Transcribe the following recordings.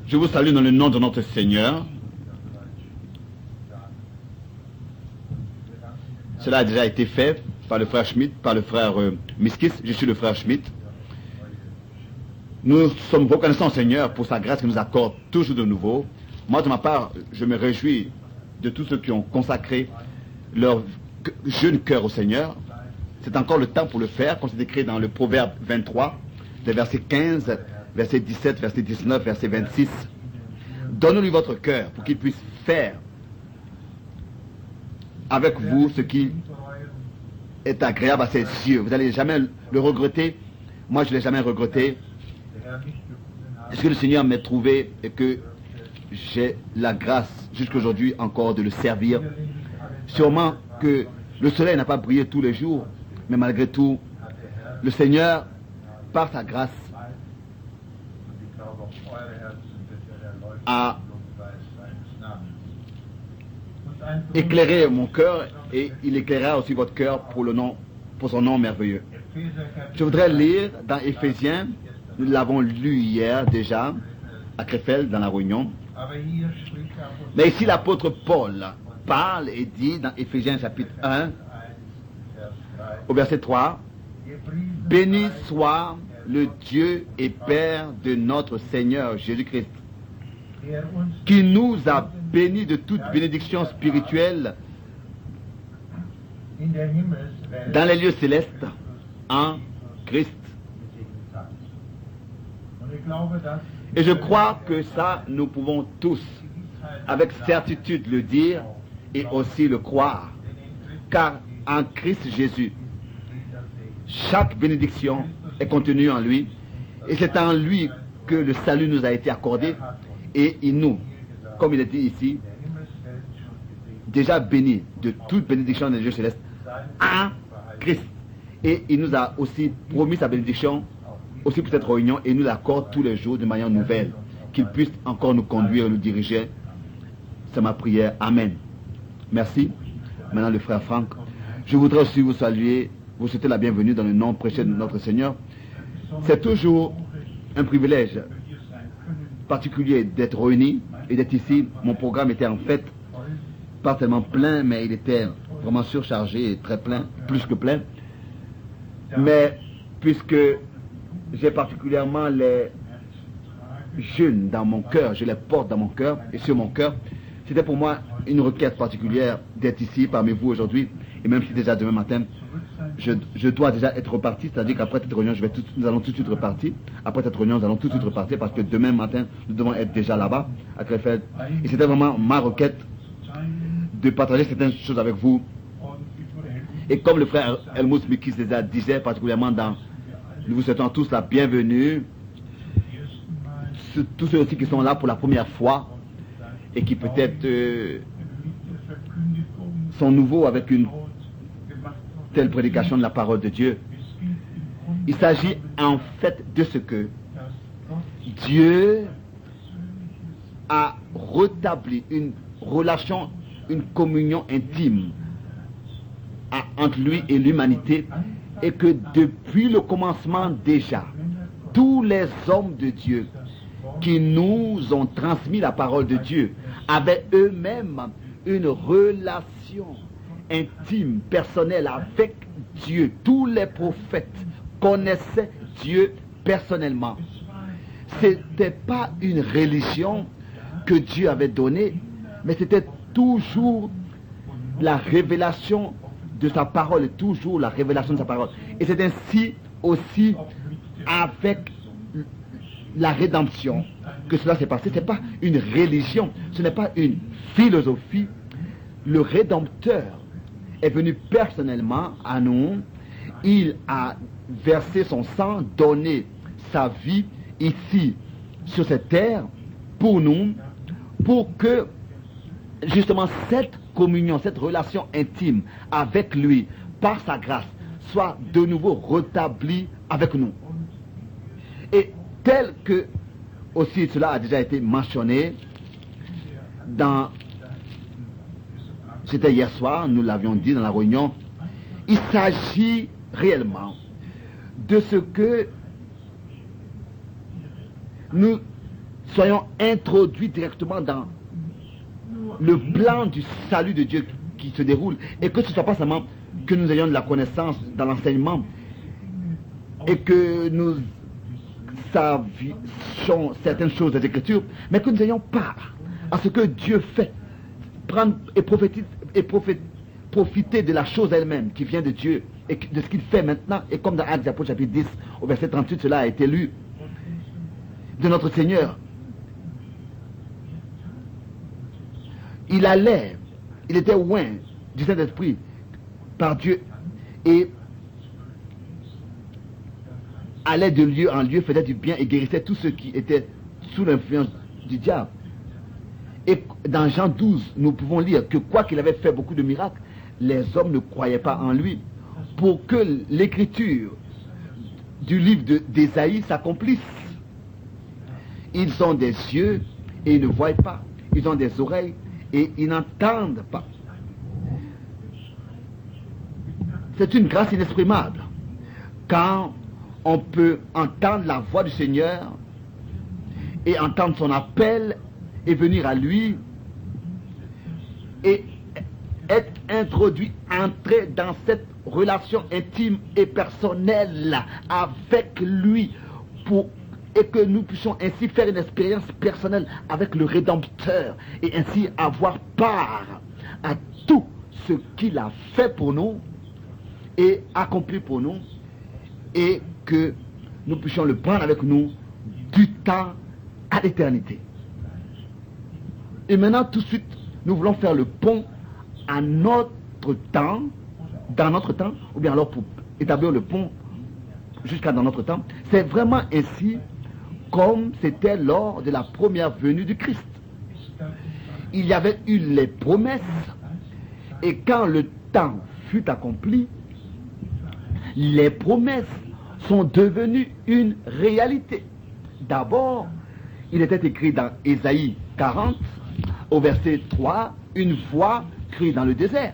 Je vous salue dans le nom de notre Seigneur. Cela a déjà été fait par le frère Schmidt, par le frère Miskis. Je suis le frère Schmidt. Nous sommes reconnaissants au Seigneur pour sa grâce qu'il nous accorde toujours de nouveau. Moi, de ma part, je me réjouis de tous ceux qui ont consacré leur jeune cœur au Seigneur. C'est encore le temps pour le faire, comme c'est écrit dans le Proverbe 23, des versets 15, verset 17, verset 19, verset 26. Donnez-lui votre cœur pour qu'il puisse faire avec vous ce qui est agréable à ses yeux. Vous n'allez jamais le regretter. Moi, je ne l'ai jamais regretté. Est-ce que le Seigneur m'ait trouvé et que j'ai la grâce jusqu'aujourd'hui encore de le servir? Sûrement que le soleil n'a pas brillé tous les jours, mais malgré tout, le Seigneur, par sa grâce, a éclairé mon cœur et il éclairera aussi votre cœur pour son nom merveilleux. Je voudrais lire dans Éphésiens, nous l'avons lu hier déjà à Krefeld dans la réunion. Mais ici l'apôtre Paul parle et dit dans Éphésiens chapitre 1 au verset 3: Béni soit le Dieu et Père de notre Seigneur Jésus-Christ, qui nous a bénis de toute bénédiction spirituelle dans les lieux célestes en Christ. Et je crois que ça, nous pouvons tous, avec certitude, le dire et aussi le croire. Car en Christ Jésus, chaque bénédiction est contenue en lui. Et c'est en lui que le salut nous a été accordé. Et il nous, comme il est dit ici, déjà bénis de toute bénédiction des lieux célestes en Christ. Et il nous a aussi promis sa bénédiction aussi pour cette réunion et nous l'accorde tous les jours de manière nouvelle, qu'il puisse encore nous conduire et nous diriger. C'est ma prière. Amen. Merci. Maintenant le frère Franck. Je voudrais aussi vous saluer, vous souhaiter la bienvenue dans le nom prêché de notre Seigneur. C'est toujours un privilège particulier d'être réunis et d'être ici. Mon programme était en fait pas tellement plein, mais il était vraiment surchargé et très plein, plus que plein. Mais puisque j'ai particulièrement les jeunes dans mon cœur, je les porte dans mon cœur et sur mon cœur, c'était pour moi une requête particulière d'être ici parmi vous aujourd'hui. Et même si déjà demain matin, je dois déjà être reparti, c'est-à-dire qu'après cette réunion, nous allons tout de suite repartir. Après cette réunion, nous allons tout de suite repartir parce que demain matin, nous devons être déjà là-bas, à Krefeld. Et c'était vraiment ma requête de partager certaines choses avec vous. Et comme le frère Helmut Mikis déjà disait, particulièrement nous vous souhaitons tous la bienvenue, tous ceux aussi qui sont là pour la première fois et qui peut-être sont nouveaux avec une telle prédication de la parole de Dieu. Il s'agit en fait de ce que Dieu a rétabli une relation, une communion intime entre lui et l'humanité, et que depuis le commencement déjà, tous les hommes de Dieu qui nous ont transmis la parole de Dieu avaient eux-mêmes une relation intime, personnelle avec Dieu. Tous les prophètes connaissaient Dieu personnellement. Ce n'était pas une religion que Dieu avait donnée, mais c'était toujours la révélation de sa parole, et toujours la révélation de sa parole. Et c'est ainsi aussi avec la rédemption que cela s'est passé. Ce n'est pas une religion, ce n'est pas une philosophie. Le Rédempteur est venu personnellement à nous. Il a versé son sang, donné sa vie ici sur cette terre pour nous, pour que justement cette communion, cette relation intime avec lui, par sa grâce, soit de nouveau rétablie avec nous. Et tel que aussi cela a déjà été mentionné c'était hier soir, nous l'avions dit dans la réunion, il s'agit réellement de ce que nous soyons introduits directement dans le plan du salut de Dieu qui se déroule, et que ce ne soit pas seulement que nous ayons de la connaissance dans l'enseignement et que nous savions certaines choses des Écritures, mais que nous ayons part à ce que Dieu fait, prendre et profiter de la chose elle-même qui vient de Dieu et de ce qu'il fait maintenant. Et comme dans Actes des Apôtres chapitre 10 au verset 38, cela a été lu de notre Seigneur. Il était oint du Saint-Esprit par Dieu et allait de lieu en lieu, faisait du bien et guérissait tous ceux qui étaient sous l'influence du diable. Et dans Jean 12, nous pouvons lire que quoi qu'il avait fait beaucoup de miracles, les hommes ne croyaient pas en lui, pour que l'écriture du livre d'Ésaïe s'accomplisse. Ils ont des yeux et ils ne voient pas. Ils ont des oreilles et ils n'entendent pas. C'est une grâce inexprimable quand on peut entendre la voix du Seigneur et entendre son appel et venir à lui et être introduit, entrer dans cette relation intime et personnelle avec lui et que nous puissions ainsi faire une expérience personnelle avec le Rédempteur et ainsi avoir part à tout ce qu'il a fait pour nous et accompli pour nous, et que nous puissions le prendre avec nous du temps à l'éternité. Et maintenant, tout de suite, nous voulons faire le pont à notre temps, dans notre temps, ou bien alors pour établir le pont jusqu'à dans notre temps. C'est vraiment ainsi comme c'était lors de la première venue du Christ. Il y avait eu les promesses, et quand le temps fut accompli, les promesses sont devenues une réalité. D'abord, il était écrit dans Ésaïe 40, au verset 3, une voix crie dans le désert.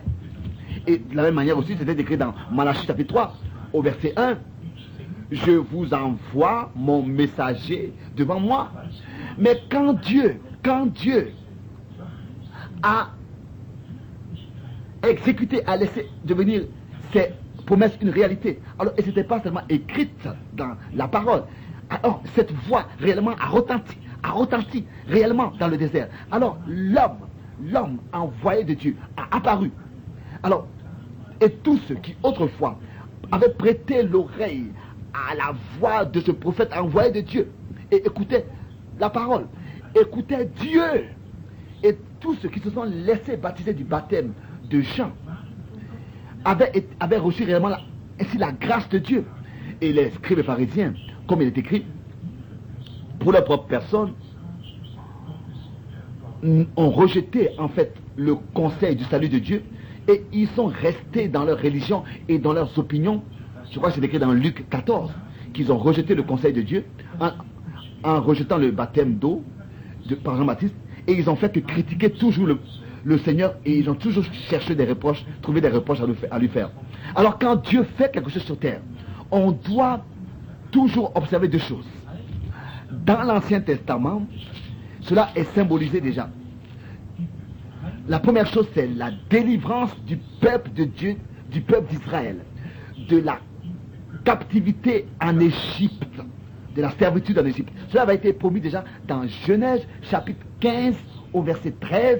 Et de la même manière aussi, c'était écrit dans Malachie chapitre 3, au verset 1, je vous envoie mon messager devant moi. Mais quand Dieu a exécuté, a laissé devenir ses promesses une réalité, alors, et ce n'était pas seulement écrite dans la parole, alors cette voix réellement a retenti réellement dans le désert. Alors l'homme envoyé de Dieu a apparu. Alors, et tous ceux qui autrefois avaient prêté l'oreille à la voix de ce prophète envoyé de Dieu et écoutaient la parole, écoutaient Dieu, et tous ceux qui se sont laissés baptiser du baptême de Jean avaient reçu réellement ainsi la grâce de Dieu. Et les scribes et pharisiens, comme il est écrit, pour leur propre personne, ont rejeté en fait le conseil du salut de Dieu, et ils sont restés dans leur religion et dans leurs opinions. Je crois que c'est écrit dans Luc 14 qu'ils ont rejeté le conseil de Dieu en rejetant le baptême d'eau par Jean-Baptiste, et ils ont fait que critiquer toujours le Seigneur, et ils ont toujours cherché des reproches, trouvé des reproches à lui faire. Alors quand Dieu fait quelque chose sur terre, on doit toujours observer deux choses. Dans l'Ancien Testament, cela est symbolisé déjà. La première chose, c'est la délivrance du peuple de Dieu, du peuple d'Israël, de la captivité en Égypte, de la servitude en Égypte. Cela avait été promis déjà dans Genèse chapitre 15 au verset 13,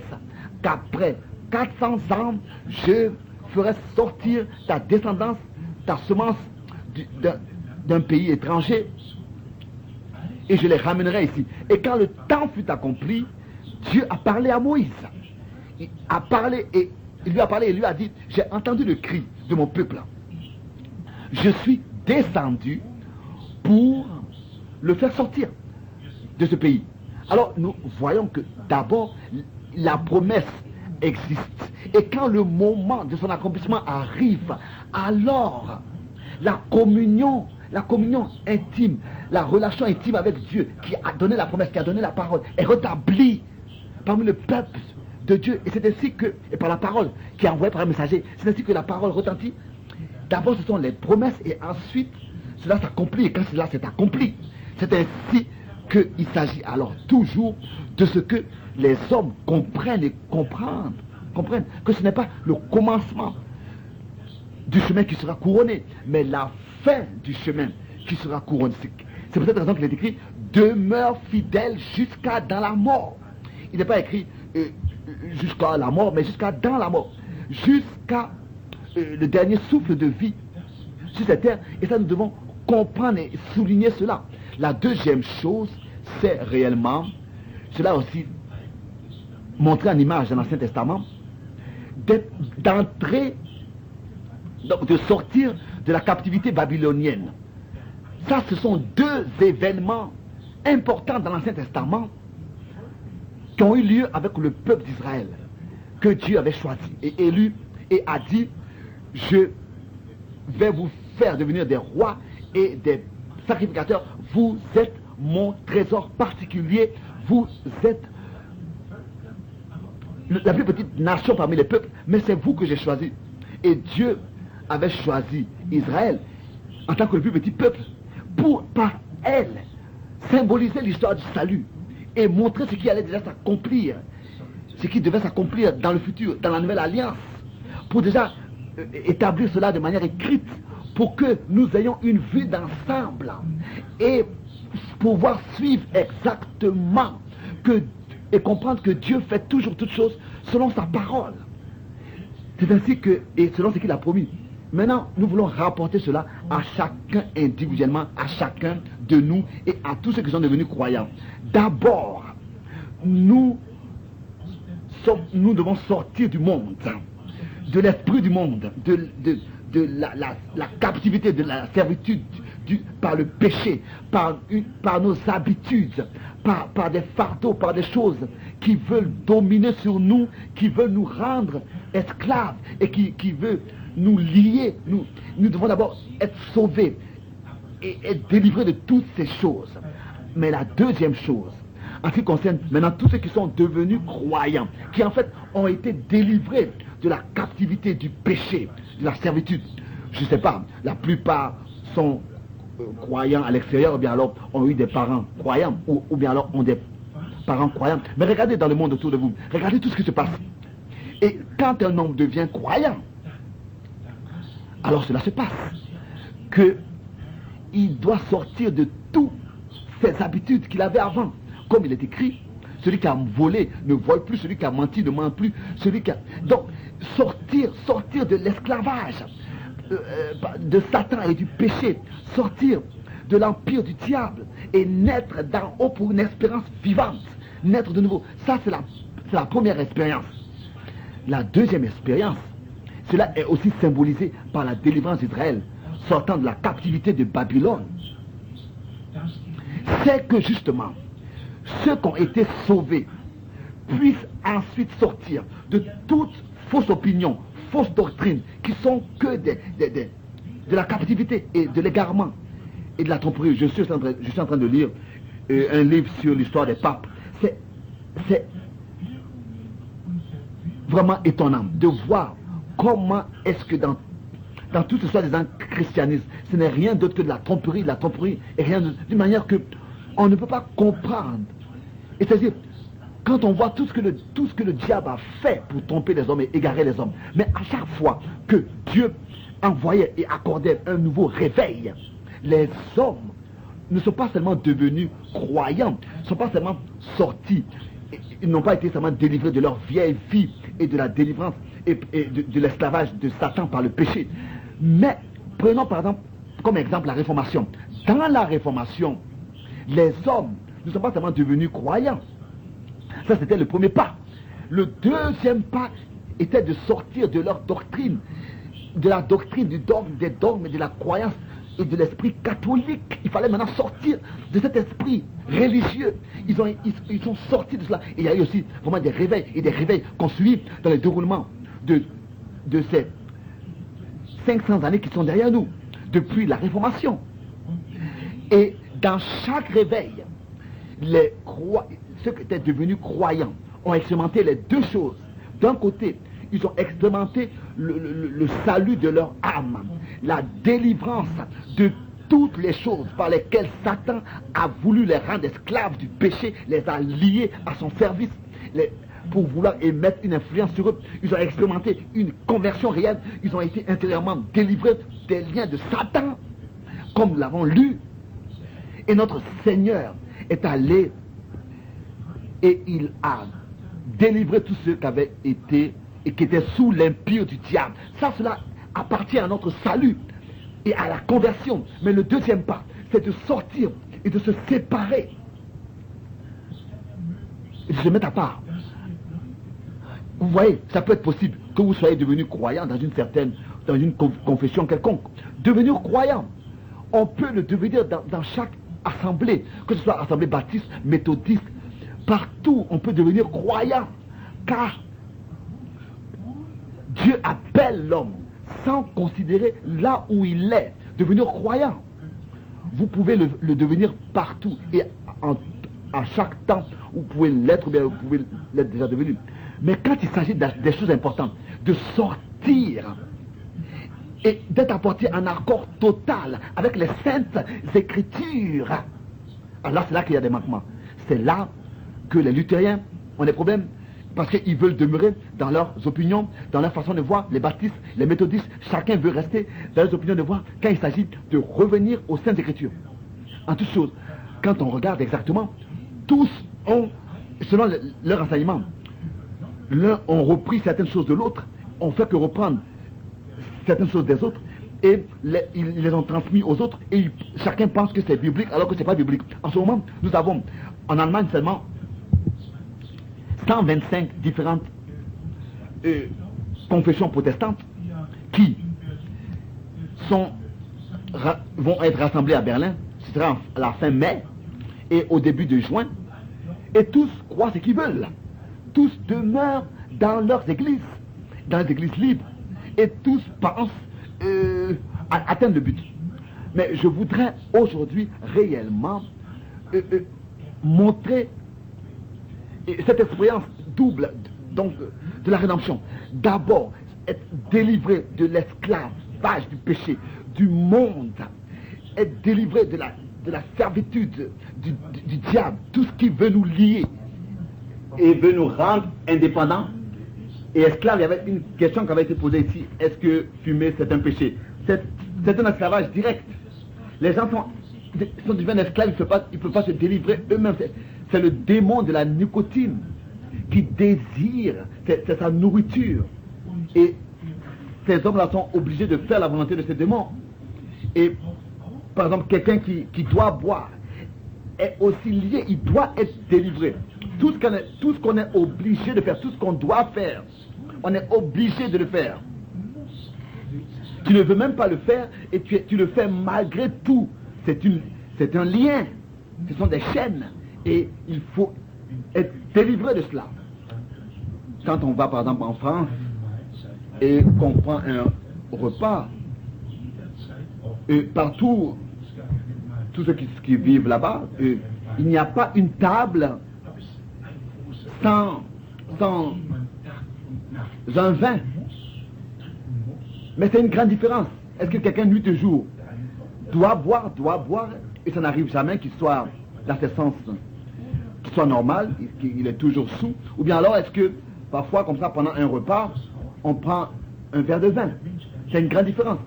qu'après 400 ans, je ferai sortir ta descendance, ta semence d'un pays étranger, et je les ramènerai ici. Et quand le temps fut accompli, Dieu a parlé à Moïse. Il lui a parlé et lui a dit, j'ai entendu le cri de mon peuple. Je suis descendu pour le faire sortir de ce pays. Alors nous voyons que d'abord la promesse existe, et quand le moment de son accomplissement arrive, alors la communion intime, la relation intime avec Dieu qui a donné la promesse, qui a donné la parole, est rétablie parmi le peuple de Dieu. Et c'est ainsi que, et par la parole qui est envoyée par un messager, c'est ainsi que la parole retentit. D'abord ce sont les promesses, et ensuite cela s'accomplit, et quand cela s'est accompli, c'est ainsi qu'il s'agit alors toujours de ce que les hommes comprennent et comprennent que ce n'est pas le commencement du chemin qui sera couronné, mais la fin du chemin qui sera couronné. C'est pour cette raison qu'il est écrit « Demeure fidèle jusqu'à dans la mort ». Il n'est pas écrit jusqu'à la mort, mais jusqu'à dans la mort, jusqu'à le dernier souffle de vie sur cette terre. Et ça, nous devons comprendre et souligner cela. La deuxième chose, c'est réellement, cela aussi montré en image dans l'Ancien Testament, d'entrer, de sortir de la captivité babylonienne. Ça, ce sont deux événements importants dans l'Ancien Testament qui ont eu lieu avec le peuple d'Israël, que Dieu avait choisi et élu, et a dit, je vais vous faire devenir des rois et des sacrificateurs, vous êtes mon trésor particulier, vous êtes la plus petite nation parmi les peuples, mais c'est vous que j'ai choisi. Et Dieu avait choisi Israël en tant que le plus petit peuple pour, par elle, symboliser l'histoire du salut et montrer ce qui allait déjà s'accomplir, ce qui devait s'accomplir dans le futur, dans la nouvelle alliance, pour déjà établir cela de manière écrite, pour que nous ayons une vue d'ensemble et pouvoir suivre exactement et comprendre que Dieu fait toujours toutes choses selon sa parole. C'est ainsi que, et selon ce qu'il a promis. Maintenant, nous voulons rapporter cela à chacun individuellement, à chacun de nous et à tous ceux qui sont devenus croyants. D'abord, nous devons sortir du monde, de l'esprit du monde, de la captivité, de la servitude par le péché, par nos habitudes, par des fardeaux, par des choses qui veulent dominer sur nous, qui veulent nous rendre esclaves et qui veulent nous lier. Nous devons d'abord être sauvés et être délivrés de toutes ces choses. Mais la deuxième chose, en ce qui concerne maintenant tous ceux qui sont devenus croyants, qui en fait ont été délivrés de la captivité du péché, de la servitude. Je ne sais pas, la plupart sont croyants à l'extérieur, ou bien alors ont eu des parents croyants, ou bien alors ont des parents croyants. Mais regardez dans le monde autour de vous, regardez tout ce qui se passe. Et quand un homme devient croyant, alors cela se passe, qu'il doit sortir de toutes ces habitudes qu'il avait avant. Comme il est écrit, celui qui a volé ne vole plus, celui qui a menti ne ment plus, donc sortir de l'esclavage de Satan et du péché, sortir de l'empire du diable et naître d'en haut pour une espérance vivante, naître de nouveau. Ça, c'est la première expérience. La deuxième expérience, cela est aussi symbolisé par la délivrance d'Israël sortant de la captivité de Babylone. C'est que justement, ceux qui ont été sauvés puissent ensuite sortir de toute fausse opinion, fausse doctrine, qui sont que de la captivité et de l'égarement et de la tromperie. Je suis en train de lire un livre sur l'histoire des papes. C'est vraiment étonnant de voir comment est-ce que dans toute l'histoire des christianisme, ce n'est rien d'autre que de la tromperie et rien d'autre, d'une manière que on ne peut pas comprendre. Et c'est-à-dire, quand on voit tout ce que le diable a fait pour tromper les hommes et égarer les hommes, mais à chaque fois que Dieu envoyait et accordait un nouveau réveil, les hommes ne sont pas seulement devenus croyants, ne sont pas seulement sortis, ils n'ont pas été seulement délivrés de leur vieille vie et de la délivrance et de l'esclavage de Satan par le péché. Mais prenons par exemple comme exemple la Réformation. Dans la Réformation, les hommes ne sont pas seulement devenus croyants. Ça, c'était le premier pas. Le deuxième pas était de sortir de leur doctrine, de la doctrine, du dogme, des dogmes, de la croyance et de l'esprit catholique. Il fallait maintenant sortir de cet esprit religieux. Ils sont sortis de cela. Et il y a eu aussi vraiment des réveils et des réveils qu'on suit dans le déroulement de ces 500 années qui sont derrière nous, depuis la Réformation. Et dans chaque réveil, ceux qui étaient devenus croyants ont expérimenté les deux choses. D'un côté, ils ont expérimenté le salut de leur âme, la délivrance de toutes les choses par lesquelles Satan a voulu les rendre esclaves du péché, les a liés à son service, pour vouloir émettre une influence sur eux. Ils ont expérimenté une conversion réelle. Ils ont été intérieurement délivrés des liens de Satan, comme nous l'avons lu. Et notre Seigneur est allé et il a délivré tous ceux qui avaient été et qui étaient sous l'empire du diable. Ça, cela appartient à notre salut et à la conversion. Mais le deuxième pas, c'est de sortir et de se séparer et de se mettre à part. Vous voyez, ça peut être possible que vous soyez devenu croyant dans une confession quelconque. Devenir croyant, on peut le devenir dans chaque assemblée, que ce soit assemblée baptiste, méthodiste, partout on peut devenir croyant, car Dieu appelle l'homme sans considérer là où il est, devenir croyant. Vous pouvez le devenir partout et à chaque temps, vous pouvez l'être ou bien vous pouvez l'être déjà devenu. Mais quand il s'agit des choses importantes, de sortir et d'être apporté en accord total avec les saintes écritures, alors c'est là qu'il y a des manquements. C'est là que les luthériens ont des problèmes, parce qu'ils veulent demeurer dans leurs opinions, dans leur façon de voir, les baptistes, les méthodistes, chacun veut rester dans leurs opinions de voir quand il s'agit de revenir aux saintes écritures. En toute chose, quand on regarde exactement, tous ont, selon leur enseignement, l'un ont repris certaines choses de l'autre, ont fait que reprendre certaines choses des autres, et ils les ont transmis aux autres, et chacun pense que c'est biblique alors que ce n'est pas biblique. En ce moment, nous avons en Allemagne seulement 125 différentes confessions protestantes qui vont être rassemblées à Berlin. Ce sera à la fin mai et au début de juin, et tous croient ce qu'ils veulent. Tous demeurent dans leurs églises, dans les églises libres, et tous pensent atteindre le but. Mais je voudrais aujourd'hui réellement montrer cette expérience double donc, de la rédemption. D'abord, être délivré de l'esclavage du péché, du monde, être délivré de la servitude du diable, tout ce qui veut nous lier et veut nous rendre indépendants et esclaves. Il y avait une question qui avait été posée ici: est-ce que fumer c'est un péché? C'est un esclavage direct. Les gens sont devenus esclaves, ils ne peuvent pas se délivrer eux-mêmes. C'est le démon de la nicotine qui désire, c'est sa nourriture. Et ces hommes-là sont obligés de faire la volonté de ces démons. Et par exemple, quelqu'un qui doit boire est aussi lié, il doit être délivré. Tout ce qu'on est obligé de faire, tout ce qu'on doit faire, on est obligé de le faire. Tu ne veux même pas le faire et tu le fais malgré tout. C'est un lien, ce sont des chaînes et il faut être délivré de cela. Quand on va par exemple en France et qu'on prend un repas, et partout, tous ceux qui vivent là-bas, il n'y a pas une table sans un vin. Mais c'est une grande différence. Est-ce que quelqu'un nuit de jour doit boire, et ça n'arrive jamais qu'il soit dans ses sens, qu'il soit normal, qu'il est toujours sous, ou bien alors est-ce que parfois comme ça pendant un repas, on prend un verre de vin? C'est une grande différence.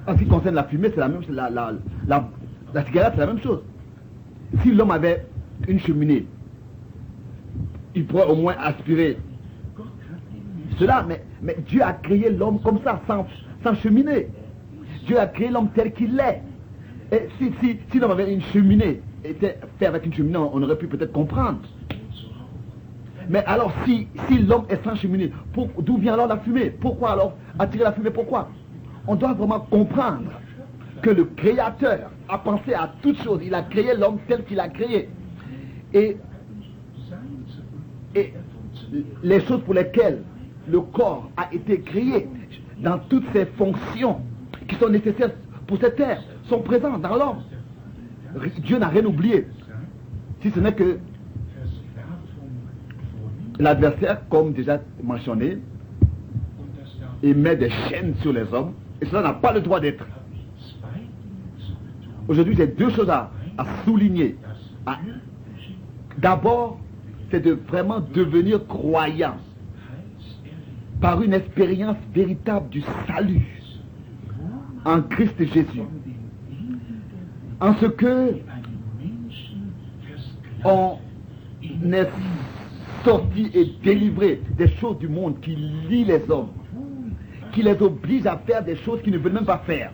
En ce qui concerne la fumée, c'est la même chose. La cigarette, c'est la même chose. Si l'homme avait une cheminée, il pourrait au moins aspirer cela, mais Dieu a créé l'homme comme ça, sans cheminée. Dieu a créé l'homme tel qu'il est. Et si l'homme avait une cheminée, était fait avec une cheminée, on aurait pu peut-être comprendre. Mais alors, si l'homme est sans cheminée, d'où vient alors la fumée? Pourquoi alors attirer la fumée? Pourquoi? On doit vraiment comprendre que le Créateur a pensé à toutes choses. Il a créé l'homme tel qu'il a créé. Et les choses pour lesquelles le corps a été créé, dans toutes ses fonctions qui sont nécessaires pour cette terre, sont présentes dans l'homme. Dieu n'a rien oublié. Si ce n'est que l'adversaire, comme déjà mentionné, il met des chaînes sur les hommes, et cela n'a pas le droit d'être. Aujourd'hui, j'ai deux choses à souligner. D'abord, c'est de vraiment devenir croyant par une expérience véritable du salut en Christ Jésus. En ce que on est sorti et délivré des choses du monde qui lient les hommes, qui les oblige à faire des choses qu'ils ne veulent même pas faire.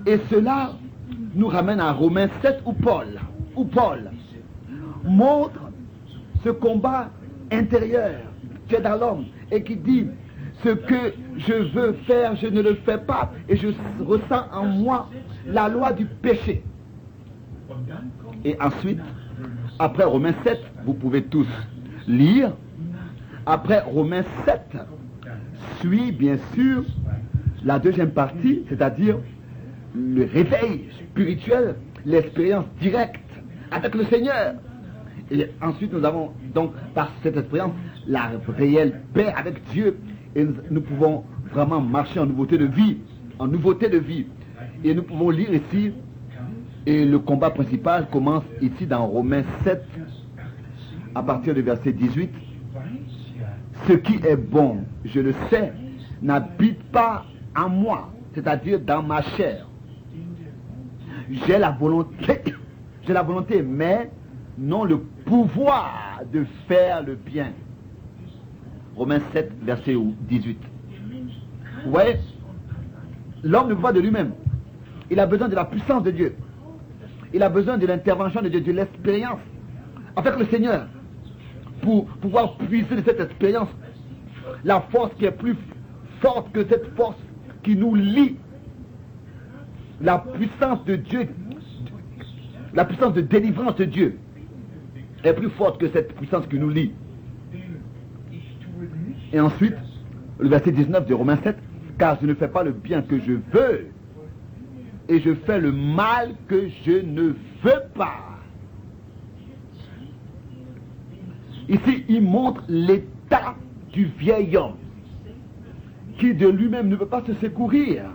Et cela nous ramène à Romains 7 où Paul montre ce combat intérieur qui est dans l'homme et qui dit: ce que je veux faire, je ne le fais pas, et je ressens en moi la loi du péché. Et ensuite, après Romains 7, vous pouvez tous lire. Après Romains 7, suit bien sûr la deuxième partie, c'est-à-dire le réveil spirituel, l'expérience directe avec le Seigneur. Et ensuite, nous avons donc, par cette expérience, la réelle paix avec Dieu. Et nous pouvons vraiment marcher en nouveauté de vie. Et nous pouvons lire ici, et le combat principal commence ici dans Romains 7, à partir du verset 18. Ce qui est bon, je le sais, n'habite pas en moi, c'est-à-dire dans ma chair. J'ai la volonté, mais non le pouvoir de faire le bien. Romains 7, verset 18. Vous voyez, l'homme ne peut pas de lui-même. Il a besoin de la puissance de Dieu. Il a besoin de l'intervention de Dieu, de l'expérience avec le Seigneur, pour pouvoir puiser de cette expérience la force qui est plus forte que cette force qui nous lie. La puissance de Dieu, la puissance de délivrance de Dieu est plus forte que cette puissance qui nous lie. Et ensuite, le verset 19 de Romains 7, car je ne fais pas le bien que je veux, et je fais le mal que je ne veux pas. Ici, il montre l'état du vieil homme, qui de lui-même ne peut pas se secourir,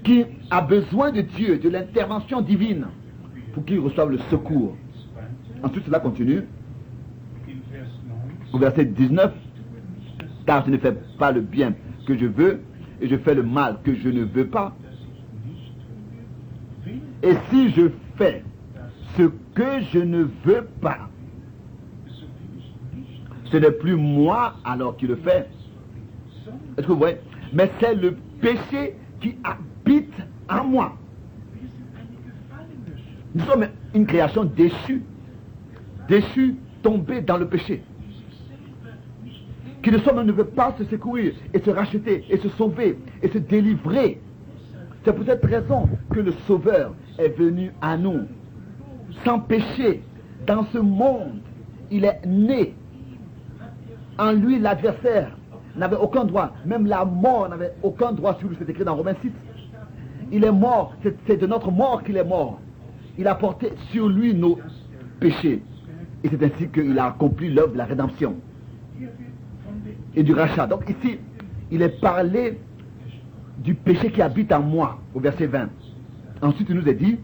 qui a besoin de Dieu, de l'intervention divine, pour qu'il reçoive le secours. Ensuite, cela continue. Au verset 19, car je ne fais pas le bien que je veux, et je fais le mal que je ne veux pas. Et si je fais ce que je ne veux pas, ce n'est plus moi alors qui le fais. Est-ce que vous voyez? Mais c'est le péché qui habite en moi. Nous sommes une création déchue, tombée dans le péché, qui de soi-même ne veut pas se secourir et se racheter et se sauver et se délivrer. C'est pour cette raison que le Sauveur est venu à nous, sans péché, dans ce monde. Il est né. En lui, l'adversaire n'avait aucun droit. Même la mort n'avait aucun droit sur lui. C'est écrit dans Romains 6. Il est mort. C'est de notre mort qu'il est mort. Il a porté sur lui nos péchés. Et c'est ainsi qu'il a accompli l'œuvre de la rédemption et du rachat. Donc ici, il est parlé du péché qui habite en moi, au verset 20. Ensuite, il nous est dit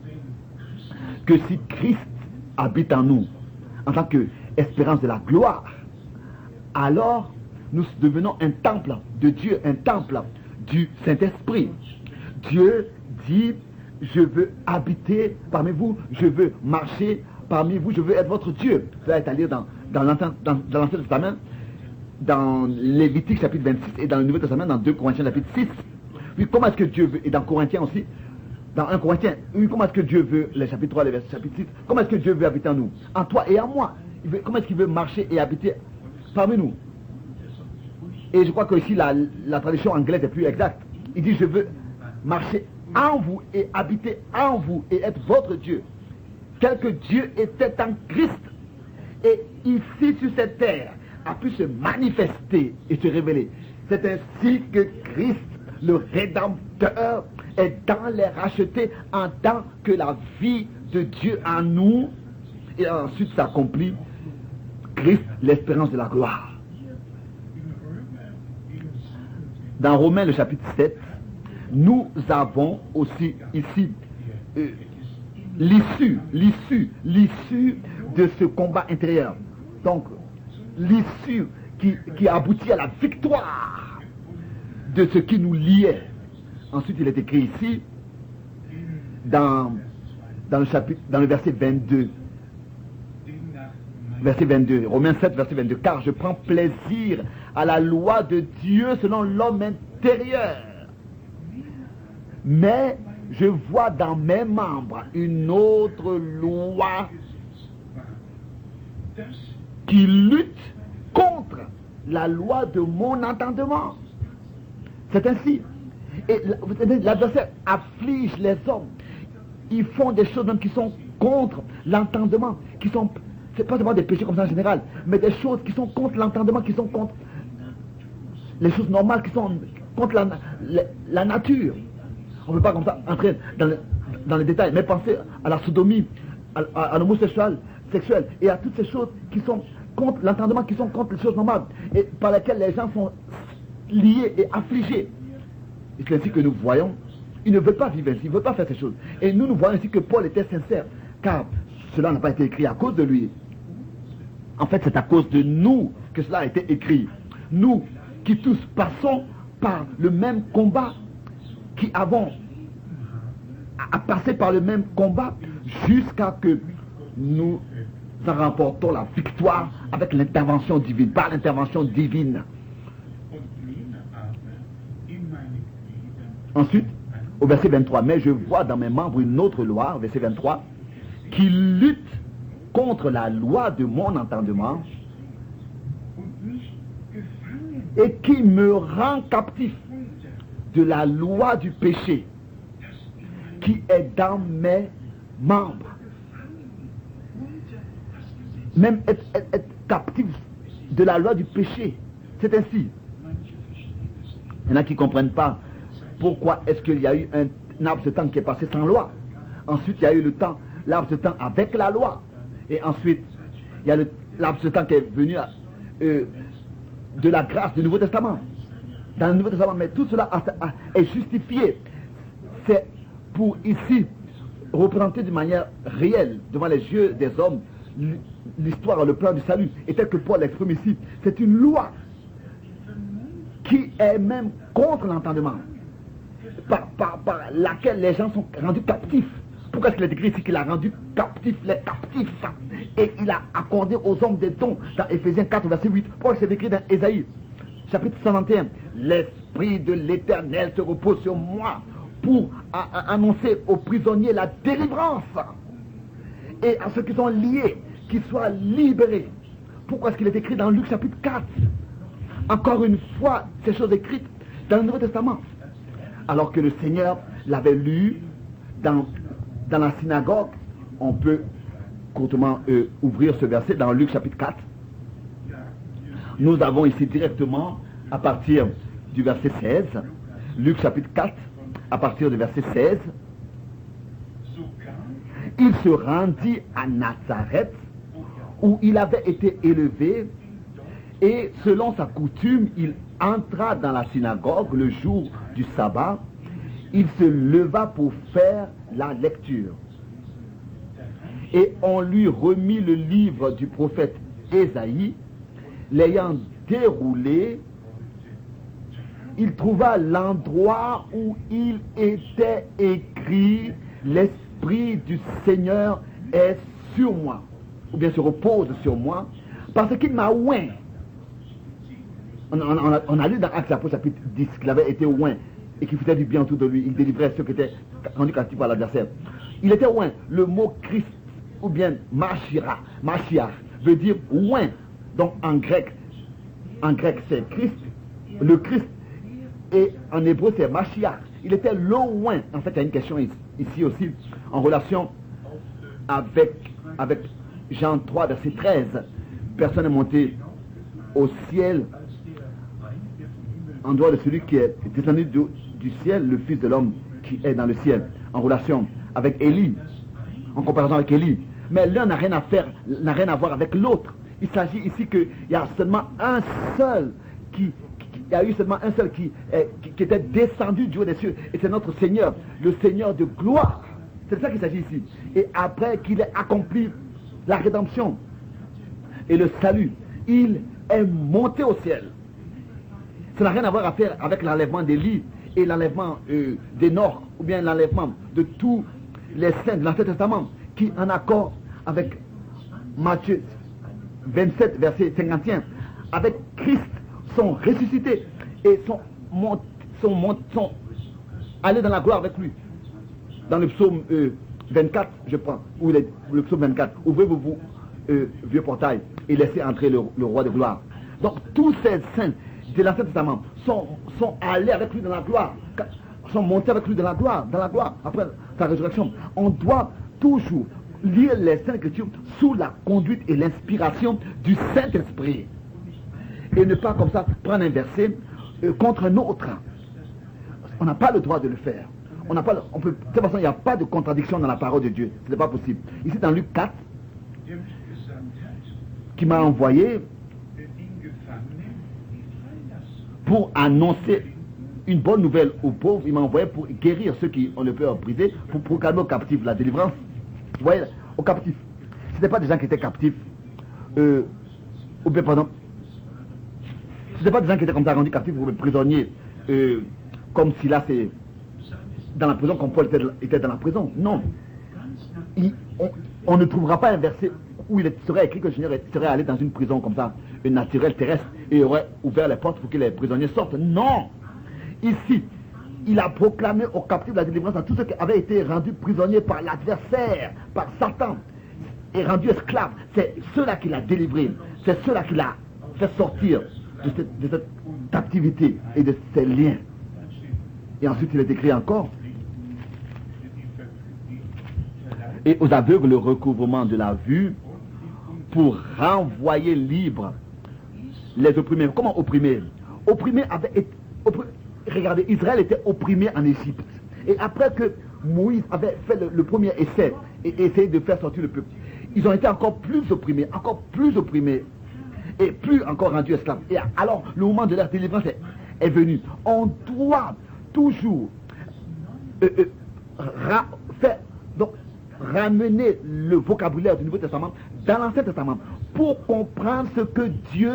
que si Christ habite en nous, en tant qu'espérance de la gloire, alors nous devenons un temple de Dieu, un temple du Saint-Esprit. Dieu dit: je veux habiter parmi vous, je veux marcher parmi vous, je veux être votre Dieu. Cela est à lire dans l'Ancien Testament, dans Lévitique chapitre 26 et dans le Nouveau Testament, dans 2 Corinthiens chapitre 6. Puis comment est-ce que Dieu veut, et dans Corinthiens aussi, dans 1 Corinthiens, comment est-ce que Dieu veut, le chapitre 3, le verset chapitre 6, comment est-ce que Dieu veut habiter en nous, en toi et en moi? Comment est-ce qu'il veut marcher et habiter parmi nous? Et je crois que ici la traduction anglaise est plus exacte. Il dit: je veux marcher en vous et habiter en vous et être votre Dieu, tel que Dieu était en Christ, et ici sur cette terre a pu se manifester et se révéler. C'est ainsi que Christ, le Rédempteur, est dans les rachetés en tant que la vie de Dieu en nous, et ensuite s'accomplit Christ, l'espérance de la gloire. Dans Romains le chapitre 7, nous avons aussi ici l'issue de ce combat intérieur. Donc, l'issue qui aboutit à la victoire de ce qui nous liait. Ensuite, il est écrit ici, dans le verset 22. Verset 22, Romains 7, verset 22. Car je prends plaisir à la loi de Dieu selon l'homme intérieur. Mais je vois dans mes membres une autre loi qui lutte contre la loi de mon entendement. C'est ainsi. Et l'adversaire afflige les hommes. Ils font des choses même qui sont contre l'entendement, qui sont, c'est pas seulement des péchés comme ça en général, mais des choses qui sont contre l'entendement, qui sont contre les choses normales, qui sont contre la nature. On ne peut pas comme ça entrer dans les détails, mais pensez à la sodomie, à l'homosexuel et à toutes ces choses qui sont contre l'entendement, qui sont contre les choses normales, et par lesquelles les gens sont liés et affligés. Et c'est ainsi que nous voyons, ils ne veulent pas vivre ainsi, ils ne veulent pas faire ces choses. Et nous voyons ainsi que Paul était sincère, car cela n'a pas été écrit à cause de lui. En fait, c'est à cause de nous que cela a été écrit. Nous qui tous passons par le même combat, qui avons à passer par le même combat jusqu'à que nous en remportons la victoire avec l'intervention divine, par l'intervention divine. Ensuite, au verset 23, mais je vois dans mes membres une autre loi, au verset 23, qui lutte contre la loi de mon entendement et qui me rend captif de la loi du péché qui est dans mes membres. Même être captif de la loi du péché, c'est ainsi. Il y en a qui ne comprennent pas pourquoi est-ce qu'il y a eu un laps de temps qui est passé sans loi. Ensuite, il y a eu le temps, laps de temps avec la loi. Et ensuite, il y a le laps de temps qui est venu de la grâce du Nouveau Testament. Dans le Nouveau Testament, mais tout cela est justifié. C'est pour ici représenter d'une manière réelle devant les yeux des hommes l'histoire, le plan du salut. Et tel que Paul l'exprime ici, c'est une loi qui est même contre l'entendement, par laquelle les gens sont rendus captifs. Pourquoi est-ce qu'il est écrit ici qu'il a rendu captifs les captifs et il a accordé aux hommes des dons dans Éphésiens 4, verset 8. Pourquoi c'est écrit dans Ésaïe chapitre 121, l'Esprit de l'Éternel se repose sur moi pour annoncer aux prisonniers la délivrance et à ceux qui sont liés, qu'ils soient libérés. Pourquoi est-ce qu'il est écrit dans Luc chapitre 4? Encore une fois, ces choses écrites dans le Nouveau Testament. Alors que le Seigneur l'avait lu dans la synagogue, on peut courtement ouvrir ce verset dans Luc chapitre 4. Nous avons ici directement, à partir du verset 16, Luc chapitre 4, à partir du verset 16, il se rendit à Nazareth, où il avait été élevé, et selon sa coutume, il entra dans la synagogue le jour du sabbat. Il se leva pour faire la lecture. Et on lui remit le livre du prophète Ésaïe. L'ayant déroulé, il trouva l'endroit où il était écrit « L'Esprit du Seigneur est sur moi » ou bien se repose sur moi, parce qu'il m'a oint. On a lu dans Actes chapitre 10 qu'il avait été oint et qu'il faisait du bien autour de lui. Il délivrait ceux qui étaient rendus captifs par l'adversaire. Il était oint. Le mot Christ ou bien Mashiach veut dire oint. Donc en grec c'est Christ, le Christ, et en hébreu c'est Mashiach. Il était loin. En fait, il y a une question ici aussi en relation avec Jean 3, verset 13. Personne n'est monté au ciel en dehors de celui qui est descendu du ciel, le Fils de l'homme qui est dans le ciel, en relation avec Élie, en comparaison avec Élie. Mais l'un n'a rien à voir avec l'autre. Il s'agit ici qu'il y a seulement un seul qui il y a eu seulement un seul qui était descendu du haut des cieux, et c'est notre Seigneur, le Seigneur de gloire. C'est de ça qu'il s'agit ici. Et après qu'il ait accompli la rédemption et le salut, il est monté au ciel. Ça n'a rien à voir à faire avec l'enlèvement d'Élie et l'enlèvement d'Enoch, ou bien l'enlèvement de tous les saints de l'Ancien Testament, qui, en accord avec Matthieu 27, verset 51, avec Christ, sont ressuscités et sont allés dans la gloire avec lui. Dans le psaume 24, je prends, ou le psaume 24, ouvrez-vous, vieux portail, et laissez entrer le roi de gloire. Donc tous ces saints de l'Ancien Testament sont allés avec lui dans la gloire, sont montés avec lui dans la gloire, après sa résurrection. On doit toujours lire les Saintes Écritures sous la conduite et l'inspiration du Saint-Esprit. Et ne pas comme ça prendre un verset contre un autre. On n'a pas le droit de le faire. De toute façon, il n'y a pas de contradiction dans la parole de Dieu. Ce n'est pas possible. Ici dans Luc 4, qui m'a envoyé pour annoncer une bonne nouvelle aux pauvres, il m'a envoyé pour guérir ceux qui ont le cœur brisé, pour proclamer aux captifs la délivrance. Vous voyez, aux captifs. Ce n'était pas des gens qui étaient captifs, ou bien, pardon, ce n'était pas des gens qui étaient comme ça rendus captifs ou prisonniers, comme si là c'est dans la prison, comme Paul était dans la prison. Non. On ne trouvera pas un verset où il serait écrit que le Seigneur serait allé dans une prison comme ça, une naturelle terrestre, et aurait ouvert les portes pour que les prisonniers sortent. Non. Ici, il a proclamé aux captifs la délivrance à tous ceux qui avaient été rendus prisonniers par l'adversaire, par Satan, et rendus esclaves. C'est ceux-là qu'il a délivrés. C'est ceux-là qu'il a fait sortir de cette captivité et de ces liens. Et ensuite, il est écrit encore: et aux aveugles le recouvrement de la vue, pour renvoyer libres les opprimés. Comment opprimés? Opprimés avait été... Regardez, Israël était opprimé en Égypte. Et après que Moïse avait fait le premier essai et essayé de faire sortir le peuple, ils ont été encore plus opprimés, et plus encore rendus esclaves. Et alors, le moment de leur délivrance est venu. On doit toujours ramener le vocabulaire du Nouveau Testament dans l'Ancien Testament pour comprendre ce que Dieu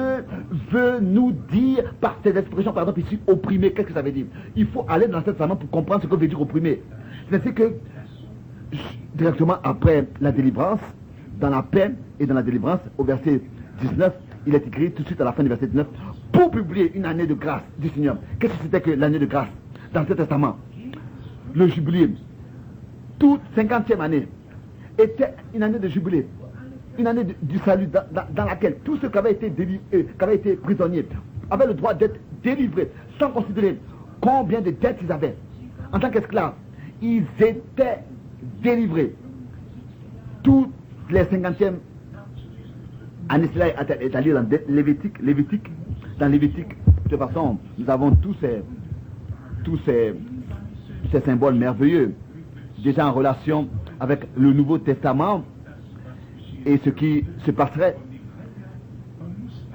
veut nous dire par ces expressions. Par exemple ici, opprimer, qu'est-ce que ça veut dire? Il faut aller dans l'Ancien Testament pour comprendre ce que veut dire opprimer. C'est que directement après la délivrance, dans la paix et dans la délivrance, au verset 19, il est écrit tout de suite à la fin du verset 19, pour publier une année de grâce du Seigneur. Qu'est-ce que c'était que l'année de grâce dans l'Ancien Testament? Le jubilé, toute 50e année, était une année de jubilé, une année du salut dans laquelle tous ceux qui avaient été prisonniers avaient le droit d'être délivrés, sans considérer combien de dettes ils avaient. En tant qu'esclaves, ils étaient délivrés. Toutes les 50e années, cela est à lire dans Lévitique. Dans Lévitique, de toute façon, nous avons tous ces symboles merveilleux, déjà en relation avec le Nouveau Testament et ce qui se passerait.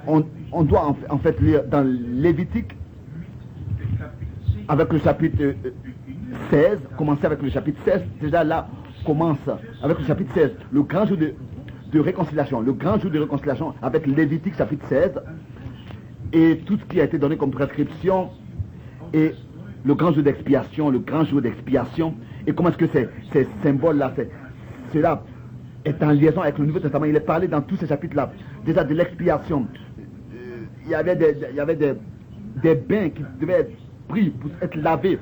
On doit en fait lire dans Lévitique avec le chapitre 16, commencer avec le chapitre 16, déjà là commence avec le chapitre 16, le grand jour de réconciliation, avec Lévitique chapitre 16 et tout ce qui a été donné comme prescription et le grand jour d'expiation, et comment est-ce que ces symboles-là, cela est en liaison avec le Nouveau Testament. Il est parlé dans tous ces chapitres-là, déjà de l'expiation. Il y avait des bains qui devaient être pris pour être lavés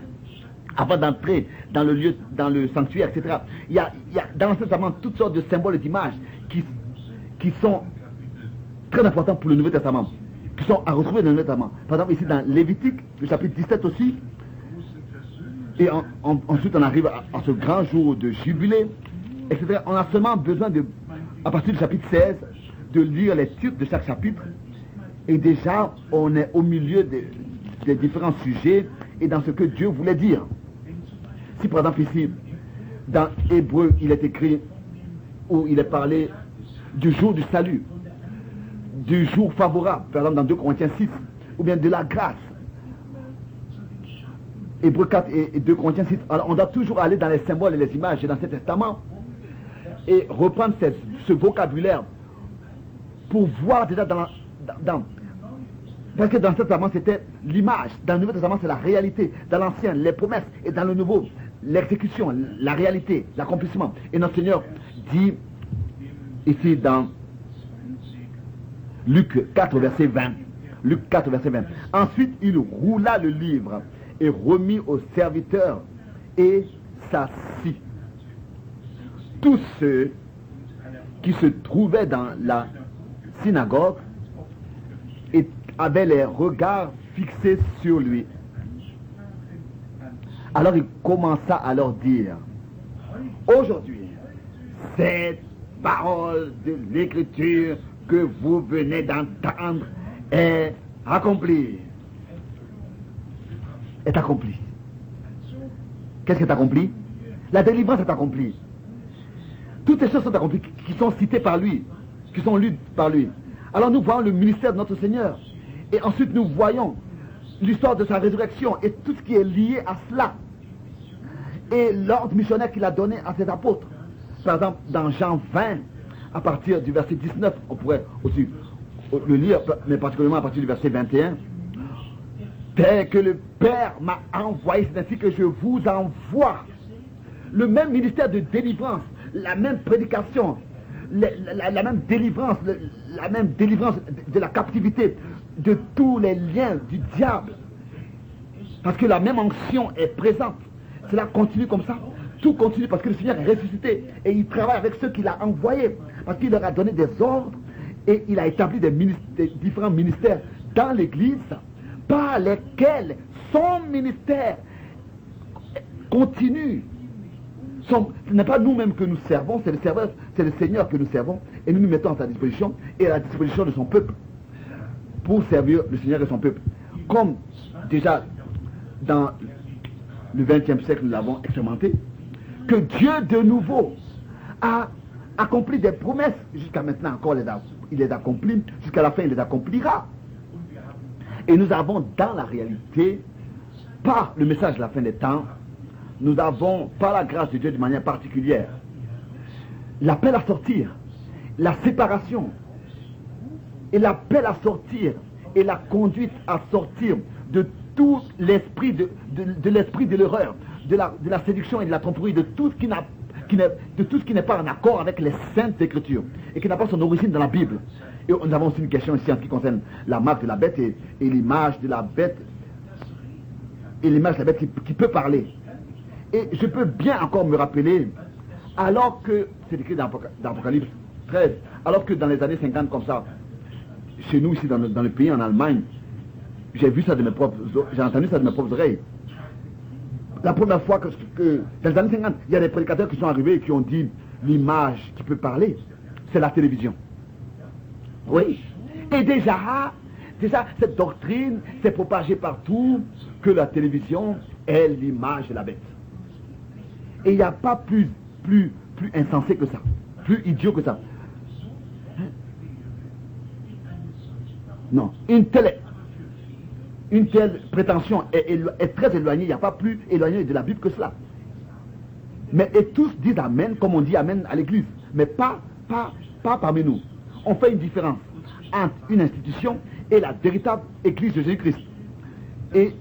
avant d'entrer dans le lieu, dans le sanctuaire, etc. Il y a dans l'Ancien Testament toutes sortes de symboles et d'images qui sont très importants pour le Nouveau Testament, qui sont à retrouver dans le Nouveau Testament. Par exemple, ici dans Lévitique, le chapitre 17 aussi, et ensuite on arrive à ce grand jour de jubilé, etc. On a seulement besoin à partir du chapitre 16, de lire les titres de chaque chapitre, et déjà on est au milieu des différents sujets et dans ce que Dieu voulait dire. Si par exemple ici, dans Hébreu, il est écrit, où il est parlé du jour du salut, du jour favorable, par exemple dans 2 Corinthiens 6, ou bien de la grâce, Hébreux 4 et 2 Corinthiens 6. Alors, on doit toujours aller dans les symboles et les images de l'Ancien Testament et reprendre ce vocabulaire pour voir déjà parce que dans l'Ancien Testament c'était l'image, dans le Nouveau Testament c'est la réalité, dans l'Ancien les promesses et dans le Nouveau l'exécution, la réalité, l'accomplissement. Et notre Seigneur dit ici dans Luc 4 verset 20. Luc 4 verset 20. Ensuite il roula le livre et remit au serviteur et s'assit. Tous ceux qui se trouvaient dans la synagogue et avaient les regards fixés sur lui. Alors il commença à leur dire, aujourd'hui, cette parole de l'Écriture que vous venez d'entendre est accomplie. Est accomplie. Qu'est-ce qui est accompli? La délivrance est accomplie. Toutes ces choses sont accomplies, qui sont citées par lui, qui sont lues par lui. Alors nous voyons le ministère de notre Seigneur. Et ensuite nous voyons l'histoire de sa résurrection et tout ce qui est lié à cela. Et l'ordre missionnaire qu'il a donné à ses apôtres. Par exemple, dans Jean 20, à partir du verset 19, on pourrait aussi le lire, mais particulièrement à partir du verset 21. Tel que le Père m'a envoyé, c'est ainsi que je vous envoie. Le même ministère de délivrance, la même prédication, la même délivrance, de la captivité, de tous les liens du diable. Parce que la même onction est présente. Cela continue comme ça. Tout continue parce que le Seigneur est ressuscité. Et il travaille avec ceux qu'il a envoyés. Parce qu'il leur a donné des ordres. Et il a établi des différents ministères dans l'Église par lesquels son ministère continue. Ce n'est pas nous-mêmes que nous servons, c'est le Seigneur que nous servons. Et nous nous mettons à sa disposition et à la disposition de son peuple pour servir le Seigneur et son peuple. Comme déjà dans le XXe siècle nous l'avons expérimenté, que Dieu de nouveau a accompli des promesses. Jusqu'à maintenant encore il les accomplit, jusqu'à la fin il les accomplira. Et nous avons dans la réalité, par le message de la fin des temps, nous avons, par la grâce de Dieu de manière particulière, l'appel à sortir, la séparation, et l'appel à sortir, et la conduite à sortir de tout l'esprit de l'esprit de l'erreur, de la séduction et de la tromperie, de tout ce qui n'est pas en accord avec les saintes écritures, et qui n'a pas son origine dans la Bible. Et nous avons aussi une question ici en ce qui concerne la marque de la bête et l'image de la bête, et l'image de la bête qui peut parler. Et je peux bien encore me rappeler, alors que, c'est écrit dans Apocalypse 13, alors que dans les années 50 comme ça, chez nous ici dans le pays, en Allemagne, j'ai entendu ça de mes propres oreilles. La première fois que dans les années 50, il y a des prédicateurs qui sont arrivés et qui ont dit l'image qui peut parler, c'est la télévision. Oui. Et déjà, cette doctrine s'est propagée partout que la télévision est l'image de la bête. Et il n'y a pas plus insensé que ça, plus idiot que ça. Non, une telle prétention est très éloignée, il n'y a pas plus éloigné de la Bible que cela. Mais et tous disent Amen, comme on dit Amen à l'église, mais pas parmi nous. On fait une différence entre une institution et la véritable église de Jésus-Christ. Et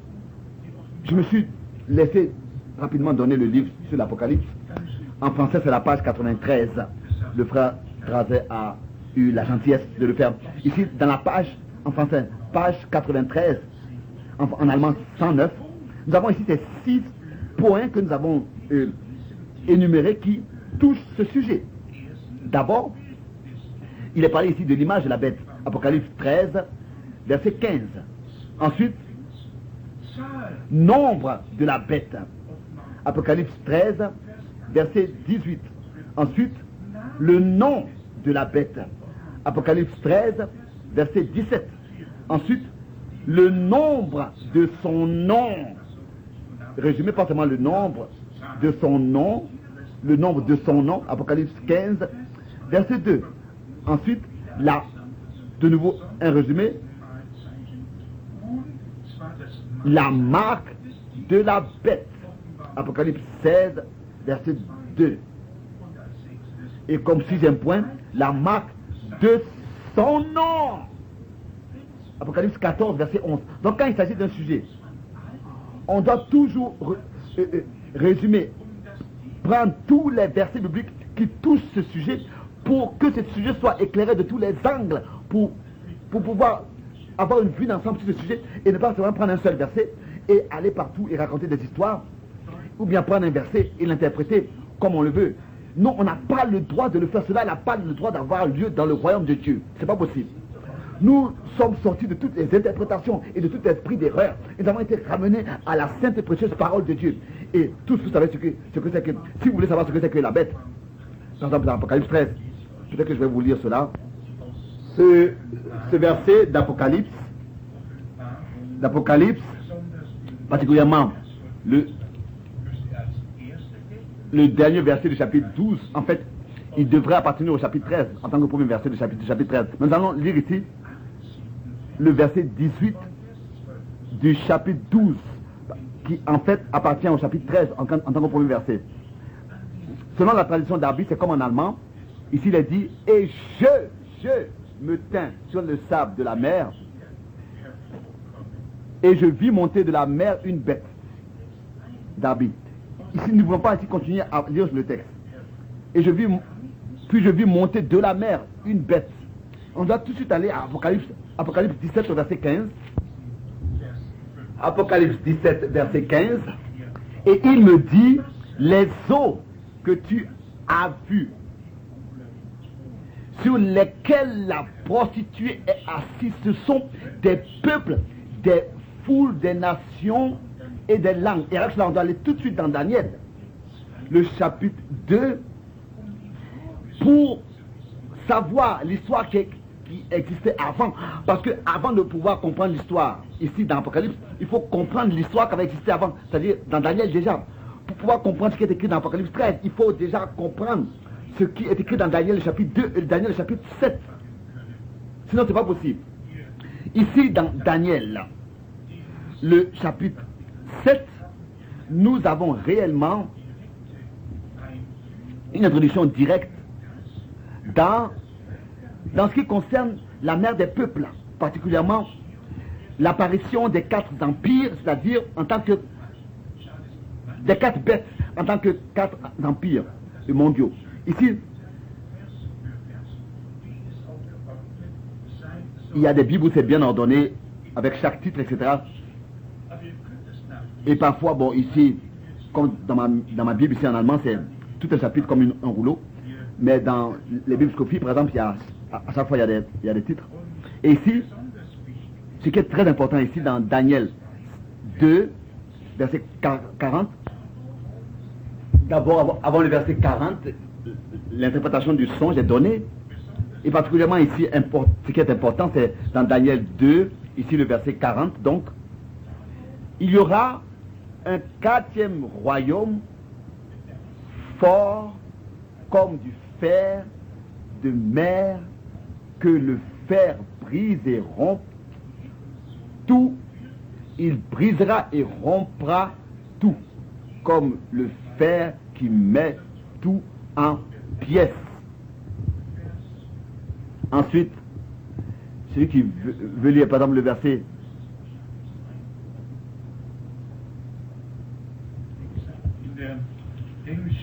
je me suis laissé rapidement donner le livre sur l'Apocalypse. En français, c'est la page 93. Le frère Drazet a eu la gentillesse de le faire. Ici, dans la page, en français, page 93, en allemand 109, nous avons ici ces 6 points que nous avons énumérés qui touchent ce sujet. D'abord, il est parlé ici de l'image de la bête. Apocalypse 13, verset 15. Ensuite, nombre de la bête. Apocalypse 13, verset 18. Ensuite, le nom de la bête. Apocalypse 13, verset 17. Ensuite, le nombre de son nom. Résumé pas seulement le nombre de son nom, le nombre de son nom. Apocalypse 15, verset 2. Ensuite, de nouveau un résumé. La marque de la bête. Apocalypse 16, verset 2. Et comme sixième point, la marque de son nom. Apocalypse 14, verset 11. Donc quand il s'agit d'un sujet, on doit toujours résumer, prendre tous les versets bibliques qui touchent ce sujet pour que ce sujet soit éclairé de tous les angles, pour pouvoir avoir une vue d'ensemble sur ce sujet et ne pas seulement prendre un seul verset et aller partout et raconter des histoires, ou bien prendre un verset et l'interpréter comme on le veut. Non, on n'a pas le droit de le faire. Cela n'a pas le droit d'avoir lieu dans le royaume de Dieu. C'est pas possible. Nous sommes sortis de toutes les interprétations et de tout esprit d'erreur. Nous avons été ramenés à la sainte et précieuse parole de Dieu. Et tous vous savez ce que c'est que... Si vous voulez savoir ce que c'est que la bête, par exemple dans Apocalypse 13, peut-être que je vais vous lire cela. Ce verset d'Apocalypse, particulièrement le dernier verset du chapitre 12, en fait, il devrait appartenir au chapitre 13, en tant que premier verset du chapitre 13. Nous allons lire ici le verset 18 du chapitre 12, qui en fait appartient au chapitre 13 en tant que premier verset. Selon la tradition d'Arby, c'est comme en allemand. Ici, il est dit, et je me tins sur le sable de la mer, et je vis monter de la mer une bête. D'Arby. Ici, nous ne pouvons pas ici continuer à lire le texte. Et puis je vis monter de la mer une bête. On doit tout de suite aller à Apocalypse 17 verset 15. Apocalypse 17 verset 15. Et il me dit, les eaux que tu as vues, sur lesquelles la prostituée est assise, ce sont des peuples, des foules, des nations et des langues. Et avec cela, on doit aller tout de suite dans Daniel, le chapitre 2, pour savoir l'histoire qui existait avant. Parce que avant de pouvoir comprendre l'histoire, ici dans l'Apocalypse, il faut comprendre l'histoire qui avait existé avant. C'est-à-dire dans Daniel déjà. Pour pouvoir comprendre ce qui est écrit dans l'Apocalypse 13, il faut déjà comprendre ce qui est écrit dans Daniel le chapitre 2 et Daniel le chapitre 7. Sinon, ce n'est pas possible. Ici, dans Daniel, le chapitre 7, nous avons réellement une introduction directe dans ce qui concerne la mer des peuples, particulièrement l'apparition des 4 empires, c'est-à-dire en tant que des 4 bêtes, en tant que 4 empires mondiaux. Ici, il y a des Bibles où c'est bien ordonné, avec chaque titre, etc. Et parfois, bon, ici, comme dans ma Bible, ici en allemand, c'est tout un chapitre comme un rouleau. Mais dans les Bibles Scofies, par exemple, à chaque fois, il y a des titres. Et ici, ce qui est très important ici, dans Daniel 2, verset 40, d'abord, avant le verset 40, l'interprétation du songe est donnée. Et particulièrement ici, ce qui est important, c'est dans Daniel 2, ici le verset 40, donc, il y aura un 4e royaume fort comme du fer de mer, que le fer brise et rompt tout. Il brisera et rompra tout, comme le fer qui met tout en pièces. Ensuite, celui qui veut lire par exemple le verset,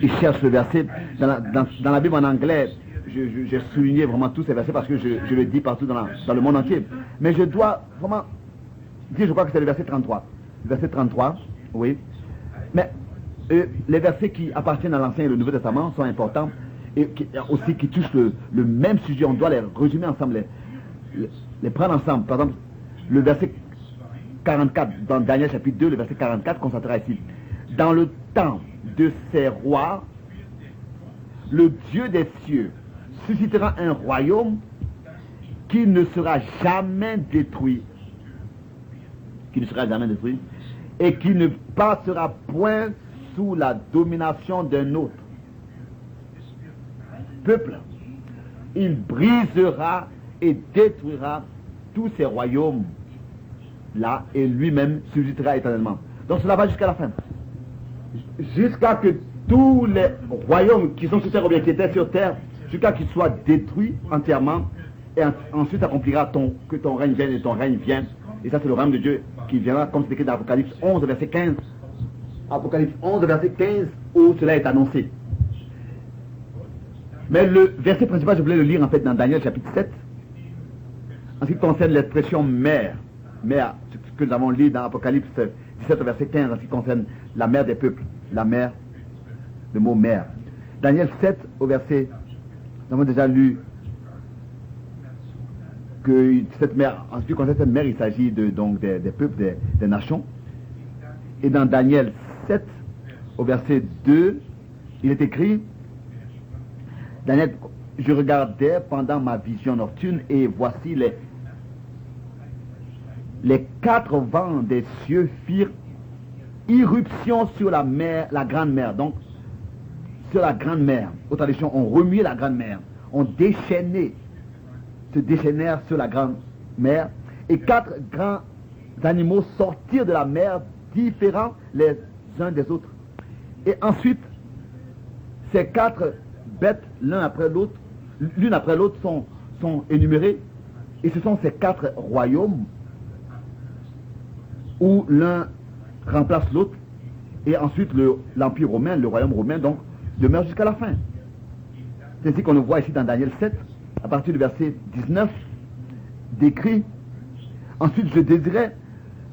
il cherche le verset dans la Bible en anglais. J'ai souligné vraiment tous ces versets parce que je le dis partout dans le monde entier. Mais je dois vraiment dire, je crois que c'est le verset 33. Le verset 33, oui. Mais les versets qui appartiennent à l'Ancien et le Nouveau Testament sont importants et aussi qui touchent le même sujet. On doit les résumer ensemble, les prendre ensemble. Par exemple, le verset 44 dans Daniel chapitre 2, le verset 44 constatera ici. Dans le temps de ces rois, le Dieu des cieux suscitera un royaume qui ne sera jamais détruit, et qui ne passera point sous la domination d'un autre peuple. Il brisera et détruira tous ces royaumes là et lui-même subsistera éternellement. Donc cela va jusqu'à la fin. Jusqu'à que tous les royaumes qui sont sur terre ou bien qui étaient sur terre, jusqu'à qu'ils soient détruits entièrement, et ensuite accomplira que ton règne vienne et ton règne vienne. Et ça c'est le règne de Dieu qui viendra, comme c'est écrit dans Apocalypse 11, verset 15. Apocalypse 11, verset 15, où cela est annoncé. Mais le verset principal, je voulais le lire en fait dans Daniel chapitre 7, en ce qui concerne l'expression mère, ce que nous avons lu dans Apocalypse 17, verset 15, en ce qui concerne la mère des peuples, la mère, le mot mère. Daniel 7, au verset, nous avons déjà lu que cette mère, en ce qui concerne cette mère, il s'agit donc des peuples, des nations. Et dans Daniel 7, au verset 2, il est écrit, Daniel, je regardais pendant ma vision nocturne et voici les 4 vents des cieux firent irruption sur la mer, la grande mer. Donc, sur la grande mer, aux traditions, on remuait la grande mer, on se déchaînèrent sur la grande mer, et 4 grands animaux sortirent de la mer, différents les uns des autres. Et ensuite, ces 4 bêtes, l'une après l'autre, sont énumérées, et ce sont ces 4 royaumes où l'un remplace l'autre, et ensuite l'Empire romain, le royaume romain, donc, demeure jusqu'à la fin. C'est ainsi qu'on le voit ici dans Daniel 7, à partir du verset 19, décrit. Ensuite, je désirais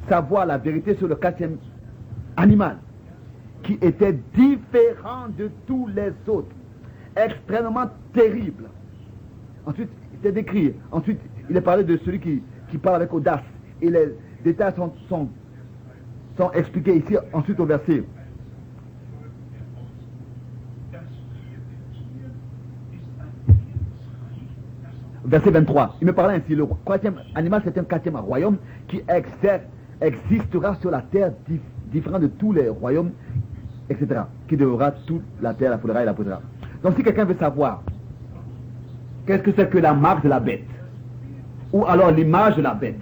savoir la vérité sur le 4e animal, qui était différent de tous les autres, extrêmement terrible. Ensuite, il est décrit. Ensuite, il est parlé de celui qui parle avec audace, et les détails sont expliqués ici, ensuite au verset. Verset 23. Il me parlait ainsi, le 4e animal, c'est un 4e royaume qui existera sur la terre, différent de tous les royaumes, etc. Qui devorera toute la terre, la foulera et la posera. Donc si quelqu'un veut savoir qu'est-ce que c'est que la marque de la bête, ou alors l'image de la bête,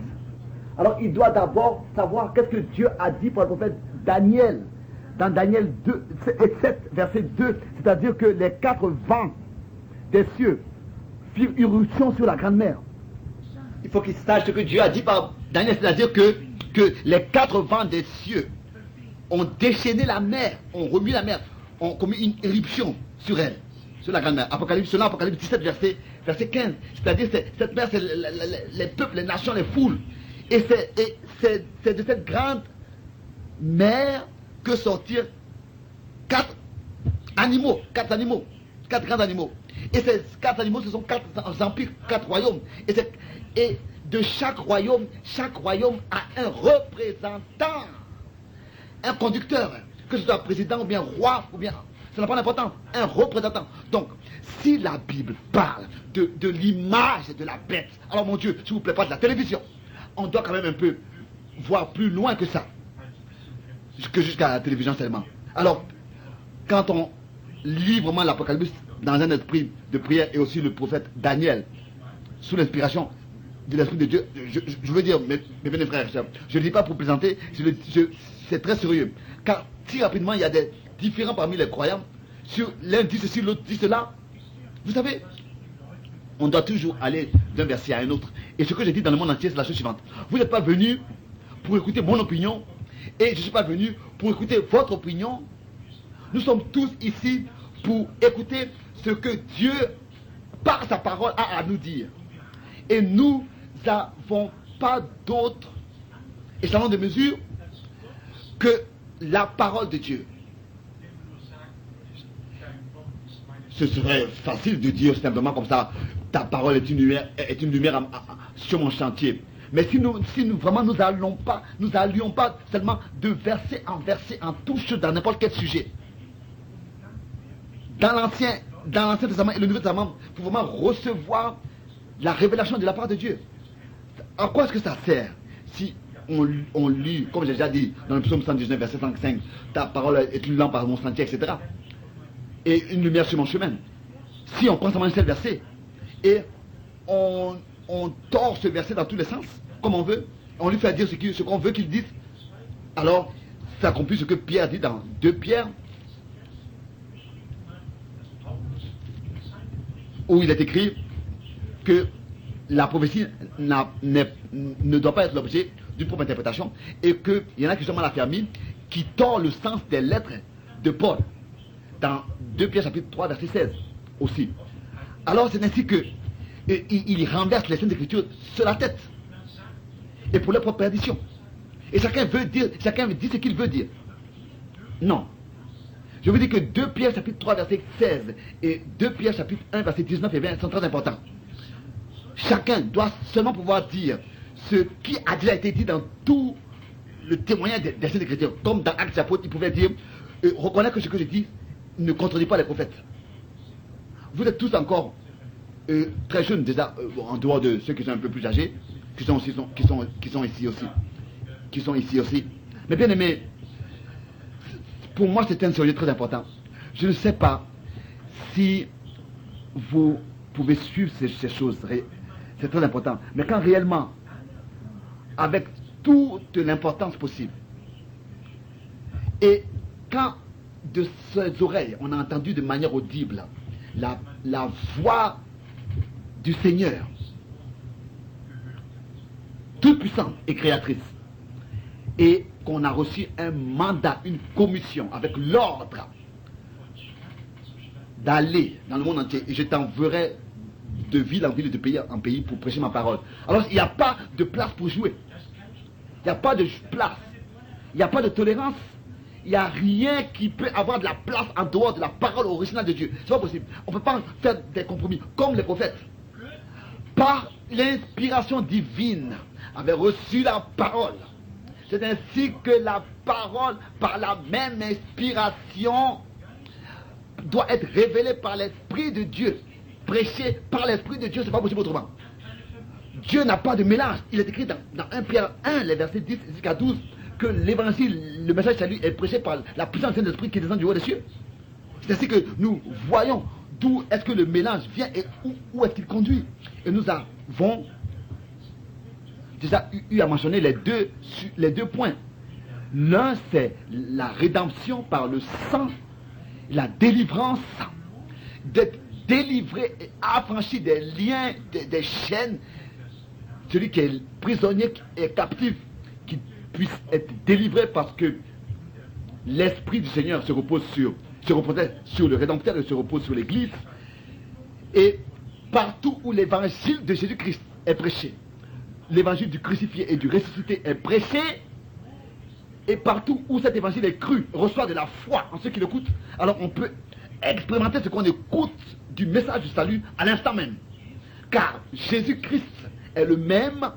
alors il doit d'abord savoir qu'est-ce que Dieu a dit par le prophète Daniel, dans Daniel 2, 7, verset 2, c'est-à-dire que les 4 vents des cieux firent irruption sur la grande mer. Il faut qu'il sache ce que Dieu a dit par Daniel, c'est-à-dire que les 4 vents des cieux ont déchaîné la mer, ont remis la mer, ont commis une éruption sur elle, sur la grande mer. Apocalypse 17, verset 15. C'est-à-dire cette mer, c'est les peuples, les nations, les foules. Et c'est de cette grande mer que sortirent 4 grands animaux. Et ces 4 animaux, ce sont 4 empires, 4 royaumes. Et de chaque royaume a un représentant, un conducteur, que ce soit président ou bien roi, ou bien, ça n'a pas d'importance, un représentant. Donc, si la Bible parle de l'image de la bête, alors mon Dieu, s'il vous plaît, pas de la télévision, on doit quand même un peu voir plus loin que ça, que jusqu'à la télévision seulement. Alors, quand on lit vraiment l'Apocalypse dans un esprit de prière, et aussi le prophète Daniel, sous l'inspiration de l'Esprit de Dieu, je veux dire, mes bien frères et sœurs, je ne dis pas pour plaisanter, c'est très sérieux. Car si rapidement il y a des différends parmi les croyants, sur l'un dit ceci, l'autre dit cela, vous savez, on doit toujours aller d'un verset à un autre. Et ce que j'ai dit dans le monde entier, c'est la chose suivante. Vous n'êtes pas venu pour écouter mon opinion, et je ne suis pas venu pour écouter votre opinion. Nous sommes tous ici pour écouter ce que Dieu, par sa parole, a à nous dire. Et nous n'avons pas d'autre échelon de mesure que la parole de Dieu. Ce serait facile de dire simplement comme ça, ta parole est une lumière sur mon chantier. Mais si nous vraiment nous allions pas seulement de verset en verset, en touche dans n'importe quel sujet. Dans l'Ancien Testament et le Nouveau Testament, pour vraiment recevoir la révélation de la part de Dieu. À quoi est-ce que ça sert si on lit, comme j'ai déjà dit, dans le psaume 119, verset 5, ta parole est une lampe à mon sentier, etc. Et une lumière sur mon chemin. Si on prend seulement un seul verset, et on tord ce verset dans tous les sens, comme on veut, on lui fait dire ce qu'on veut qu'il dise, alors s'accomplit ce que Pierre dit dans 2 Pierre, où il est écrit que la prophétie ne doit pas être l'objet d'une propre interprétation, et qu'il y en a qui justement l'affermi, qui tord le sens des lettres de Paul, dans 2 Pierre chapitre 3 verset 16 aussi. Alors c'est ainsi que il renverse les Saintes Écritures sur la tête, et pour leur propre perdition. Et chacun dit ce qu'il veut dire. Non. Je vous dis que 2 Pierre chapitre 3 verset 16 et 2 Pierre chapitre 1 verset 19 et 20 sont très importants. Chacun doit seulement pouvoir dire ce qui a déjà été dit dans tout le témoignage des Saintes Écritures. Comme dans Actes des Apôtres, il pouvait dire reconnaître que ce que je dis ne contredit pas les prophètes. Vous êtes tous encore très jeunes déjà, en dehors de ceux qui sont un peu plus âgés, qui sont ici aussi. Mais bien aimé, pour moi c'est un sujet très important. Je ne sais pas si vous pouvez suivre ces choses, c'est très important. Mais quand réellement, avec toute l'importance possible, et quand de ses oreilles on a entendu de manière audible la voix du Seigneur, toute puissante et créatrice, et qu'on a reçu un mandat, une commission avec l'ordre d'aller dans le monde entier, et je t'enverrai de ville en ville et de pays en pays pour prêcher ma parole. Alors il n'y a pas de place pour jouer, il n'y a pas de place, il n'y a pas de tolérance, il n'y a rien qui peut avoir de la place en dehors de la parole originale de Dieu. C'est pas possible. On ne peut pas faire des compromis comme les prophètes. Par l'inspiration divine, avaient reçu la parole. C'est ainsi que la parole, par la même inspiration, doit être révélée par l'Esprit de Dieu. Prêchée par l'Esprit de Dieu, c'est pas possible autrement. Dieu n'a pas de mélange. Il est écrit dans 1 Pierre 1, les versets 10 jusqu'à 12, que l'évangile, le message de salut est prêché par la puissance de l'Esprit qui descend du haut des cieux. C'est ainsi que nous voyons d'où est-ce que le mélange vient et où est-ce qu'il conduit. Et nous avons déjà eu à mentionner les deux points. L'un, c'est la rédemption par le sang, la délivrance, d'être délivré et affranchi des liens, des chaînes. Celui qui est prisonnier et captif, qui puisse être délivré parce que l'Esprit du Seigneur se reposait sur le Rédempteur et se repose sur l'Église. Et partout où l'évangile de Jésus-Christ est prêché, l'évangile du crucifié et du ressuscité est prêché, et partout où cet évangile est cru, reçoit de la foi en ceux qui l'écoutent, alors on peut expérimenter ce qu'on écoute du message du salut à l'instant même. Car Jésus-Christ est le même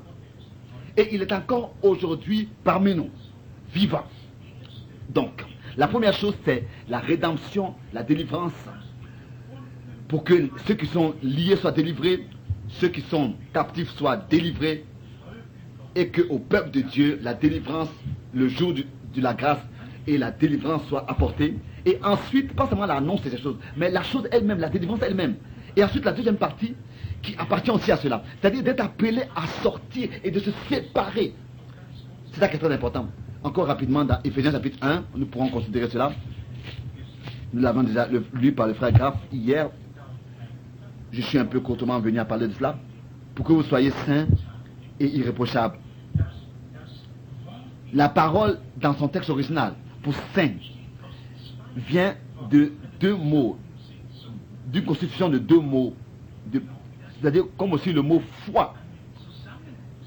et il est encore aujourd'hui parmi nous, vivant. Donc, la première chose, c'est la rédemption, la délivrance, pour que ceux qui sont liés soient délivrés, ceux qui sont captifs soient délivrés, et qu'au peuple de Dieu, la délivrance, le jour de la grâce et la délivrance soient apportées. Et ensuite, pas seulement l'annonce de ces choses, mais la chose elle-même, la délivrance elle-même. Et ensuite, la deuxième partie, qui appartient aussi à cela, c'est-à-dire d'être appelé à sortir et de se séparer. C'est ça qui est très important. Encore rapidement, dans Éphésiens chapitre 1, nous pourrons considérer cela. Nous l'avons déjà lu par le frère Graff hier. Je suis un peu courtement venu à parler de cela. Pour que vous soyez saints et irréprochables. La parole, dans son texte original, pour saint, vient de deux mots, d'une constitution de deux mots. C'est-à-dire, comme aussi le mot foi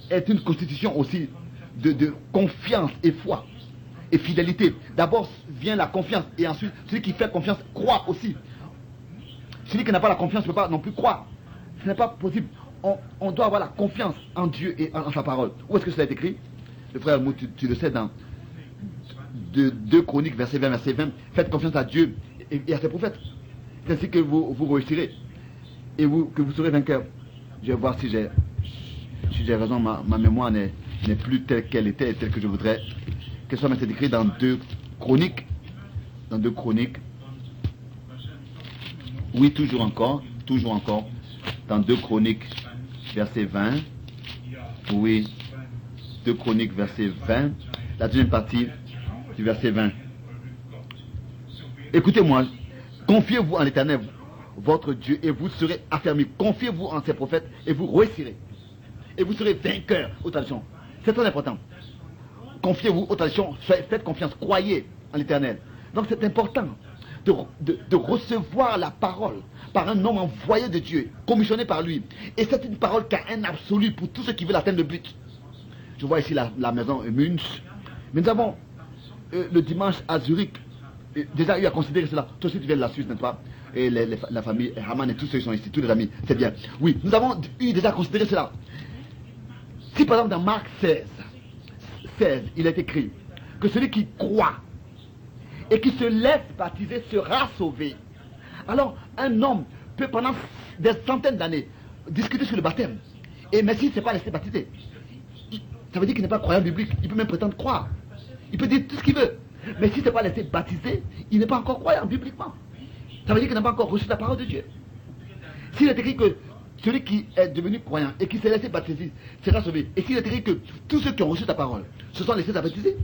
est une constitution aussi de confiance et foi et fidélité. D'abord vient la confiance et ensuite celui qui fait confiance croit aussi. Celui qui n'a pas la confiance ne peut pas non plus croire. Ce n'est pas possible. On doit avoir la confiance en Dieu et en sa parole. Où est-ce que cela est écrit? Le frère Mout, tu le sais dans 2 Chroniques, verset 20, verset 20. Faites confiance à Dieu et à ses prophètes. C'est ainsi que vous réussirez. Et que vous serez vainqueur. Je vais voir si j'ai raison, ma mémoire n'est plus telle qu'elle était et telle que je voudrais qu'elle soit maintenant écrite dans 2 Chroniques. Dans 2 Chroniques. Oui, toujours encore. Dans 2 Chroniques, verset 20. Oui, 2 Chroniques, verset 20. La deuxième partie, du verset 20. Écoutez-moi, confiez-vous en l'Éternel, votre Dieu, et vous serez affermis. Confiez-vous en ses prophètes, et vous réussirez. Et vous serez vainqueurs. Attention, c'est très important. Confiez-vous aux traditions, faites confiance, croyez en l'Éternel. Donc c'est important de recevoir la parole par un homme envoyé de Dieu, commissionné par lui. Et c'est une parole qui a un absolu pour tous ceux qui veulent atteindre le but. Je vois ici la maison Munch. Mais nous avons le dimanche à Zurich déjà eu à considérer cela. Toi aussi tu viens de la Suisse, n'est-ce pas? Et la famille Haman et tous ceux qui sont ici, tous les amis, c'est bien. Oui, nous avons eu déjà à considérer cela. Si par exemple dans Marc 16, il est écrit que celui qui croit et qui se laisse baptiser sera sauvé. Alors un homme peut pendant des centaines d'années discuter sur le baptême. Et mais s'il ne s'est pas laissé baptiser, ça veut dire qu'il n'est pas croyant biblique. Il peut même prétendre croire. Il peut dire tout ce qu'il veut. Mais s'il ne s'est pas laissé baptiser, il n'est pas encore croyant bibliquement. Ça veut dire qu'il n'a pas encore reçu la parole de Dieu. S'il est écrit que celui qui est devenu croyant et qui s'est laissé baptiser sera sauvé. Et s'il est écrit que tous ceux qui ont reçu ta parole se sont laissés baptiser,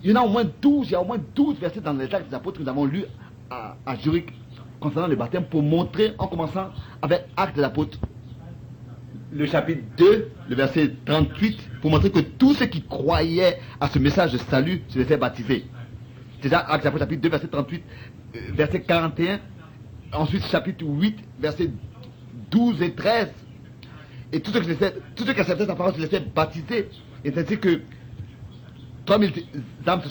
il y en a au moins 12, il y a au moins 12 versets dans les Actes des Apôtres que nous avons lus à Zurich concernant le baptême pour montrer, en commençant avec Actes des Apôtres, le chapitre 2, le verset 38, pour montrer que tous ceux qui croyaient à ce message de salut se laissaient baptiser. C'est ça, Actes des Apôtres, chapitre 2, verset 38, verset 41, ensuite chapitre 8, verset 12 et 13. Et tous ceux qui acceptaient sa parole se laissaient baptiser. Et c'est-à-dire que 3000 âmes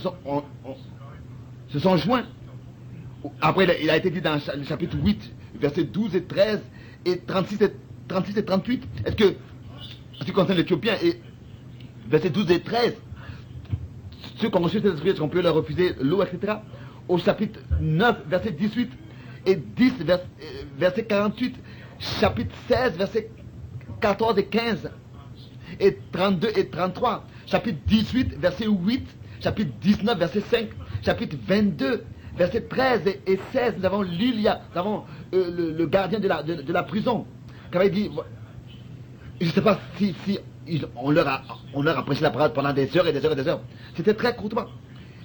se sont joints. Après, il a été dit dans le chapitre 8, verset 12 et 13, et 36 et 38. Est-ce que, en ce qui concerne l'Éthiopien, et verset 12 et 13, ceux qui ont reçu cet esprit, est-ce qu'on peut leur refuser l'eau, etc. Au chapitre 9, verset 18, et 10, verset 48, chapitre 16, verset 14 et 15, et 32 et 33, chapitre 18, verset 8, chapitre 19, verset 5, chapitre 22, verset 13 et 16, nous avons Lilia, nous avons le gardien de la prison, qui avait dit, je ne sais pas si on leur a prêché la parole pendant des heures et des heures et des heures. C'était très courtement.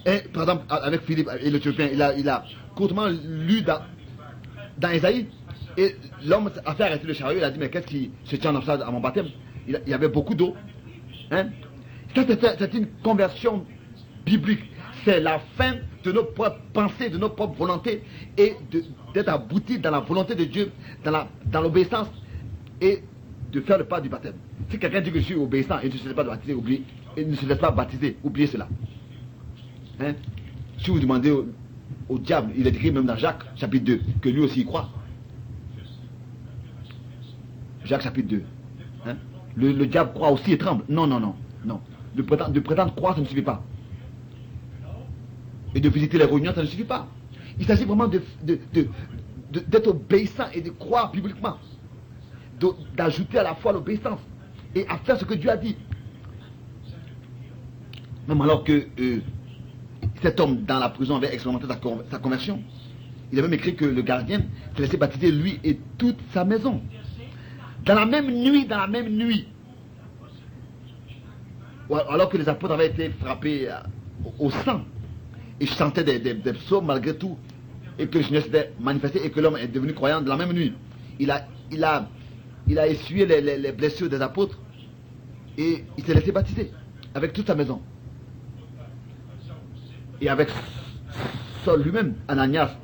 Et par exemple, avec Philippe et l'Éthiopien, il a courtement lu dans Ésaïe. Et l'homme a fait arrêter le chariot. Il a dit, mais qu'est-ce qui se tient dans ça à mon baptême? Il y avait beaucoup d'eau. Hein? C'est une conversion biblique. C'est la fin de nos propres pensées, de nos propres volontés, et d'être abouti dans la volonté de Dieu, dans l'obéissance, et de faire le pas du baptême. Si quelqu'un dit que je suis obéissant et ne se laisse pas baptiser, oubliez, et ne se laisse pas baptiser, oubliez cela. Hein? Si vous demandez au diable, il est écrit même dans Jacques chapitre 2, que lui aussi y croit. Jacques chapitre 2. Hein? Le diable croit aussi et tremble. Non. De prétendre croire, ça ne suffit pas. Et de visiter les réunions, ça ne suffit pas. Il s'agit vraiment d'être obéissant et de croire bibliquement. D'ajouter à la foi l'obéissance et à faire ce que Dieu a dit. Même alors que cet homme dans la prison avait expérimenté sa conversion, il a même écrit que le gardien s'est laissé baptiser lui et toute sa maison. Dans la même nuit, alors que les apôtres avaient été frappés au sang, ils chantaient des psaumes malgré tout, et que le Seigneur s'était manifesté et que l'homme est devenu croyant dans la même nuit. Il a essuyé les blessures des apôtres et il s'est laissé baptiser avec toute sa maison. Et avec Saul lui-même, Ananias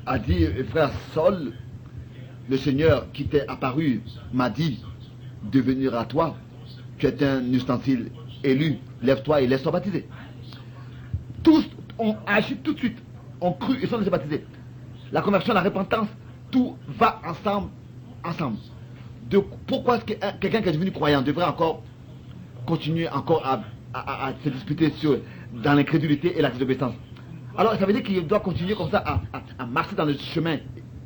a dit, frère Saul, le Seigneur qui t'est apparu m'a dit de venir à toi, tu es un ustensile élu, lève-toi et laisse-toi baptiser. Tous ont agi tout de suite, ont cru et sont laissés baptiser. La conversion, la repentance, tout va ensemble. Pourquoi est-ce que quelqu'un qui est devenu croyant devrait encore continuer à se disputer dans l'incrédulité et la désobéissance? Alors ça veut dire qu'il doit continuer comme ça à marcher dans le chemin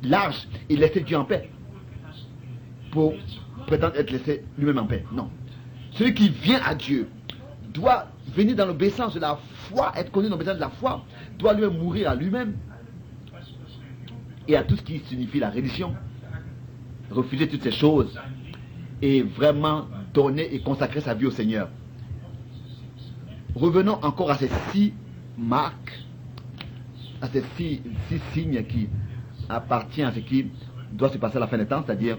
large et laisser Dieu en paix pour prétendre être laissé lui-même en paix. Non. Celui qui vient à Dieu doit venir dans l'obéissance de la foi, être connu dans l'obéissance de la foi, doit lui-même mourir à lui-même et à tout ce qui signifie la reddition, refuser toutes ces choses et vraiment donner et consacrer sa vie au Seigneur. Revenons encore à ces 6 marques, à ces six signes qui appartiennent à ce qui doit se passer à la fin des temps, c'est-à-dire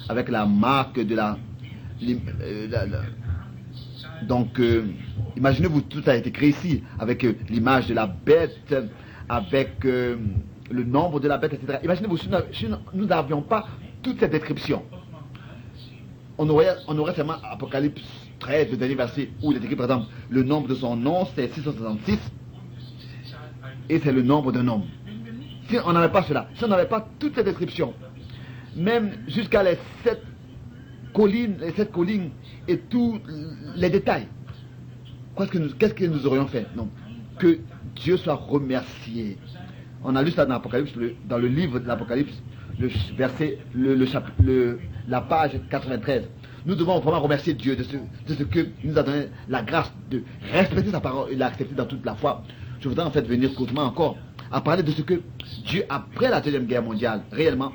avec la marque de donc, imaginez-vous, tout a été créé ici, avec l'image de la bête, avec le nombre de la bête, etc. Imaginez-vous, si nous n'avions pas toutes ces descriptions, on aurait seulement Apocalypse 13, le dernier verset, où il est écrit, par exemple, le nombre de son nom, c'est 666, et c'est le nombre d'un homme. Si on n'avait pas cela, si on n'avait pas toutes ces descriptions, même jusqu'à les 7 collines et tous les détails, qu'est-ce que nous aurions fait? Non. Que Dieu soit remercié. On a lu ça dans l'Apocalypse, dans le livre de l'Apocalypse, la page 93. Nous devons vraiment remercier Dieu de ce que nous a donné la grâce de respecter sa parole et l'accepter dans toute la foi. Je voudrais en fait venir courtement encore à parler de ce que Dieu, après la Deuxième Guerre mondiale, réellement,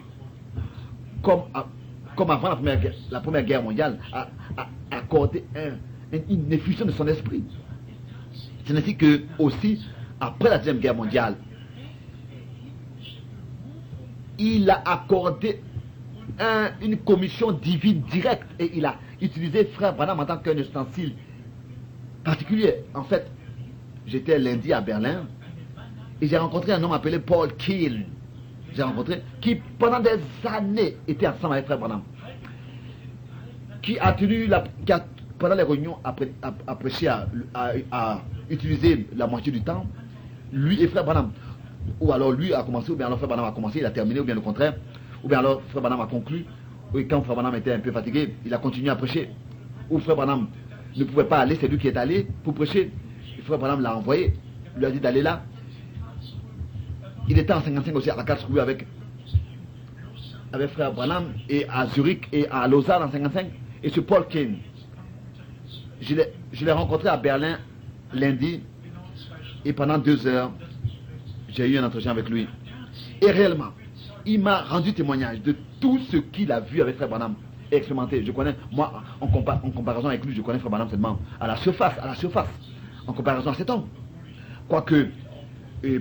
comme avant la Première Guerre mondiale, a accordé une effusion de son esprit. C'est ainsi que, aussi, après la Deuxième Guerre mondiale, il a accordé une commission divine directe et il a utilisé Frère Branham en tant qu'un ustensile particulier. En fait, j'étais lundi à Berlin et j'ai rencontré un homme appelé Paul Keane. Qui pendant des années était ensemble avec Frère Branham, qui a pendant les réunions a prêché à utiliser la moitié du temps, lui et Frère Branham, ou alors lui a commencé, ou bien alors Frère Branham a commencé, il a terminé, ou bien le contraire, ou bien alors Frère Branham a conclu, et quand Frère Branham était un peu fatigué, il a continué à prêcher, ou Frère Branham ne pouvait pas aller, c'est lui qui est allé pour prêcher, et Frère Branham l'a envoyé, lui a dit d'aller là. Il était en 55 aussi à Karlsruhe avec Frère Branham, et à Zurich et à Lausanne en 55, et ce Paul Keane. Je l'ai rencontré à Berlin lundi, et pendant 2 heures, j'ai eu un entretien avec lui. Et réellement, il m'a rendu témoignage de tout ce qu'il a vu avec Frère Branham et expérimenté. Je connais, moi, en comparaison avec lui, je connais Frère Branham seulement à la surface, en comparaison à cet homme. Quoique,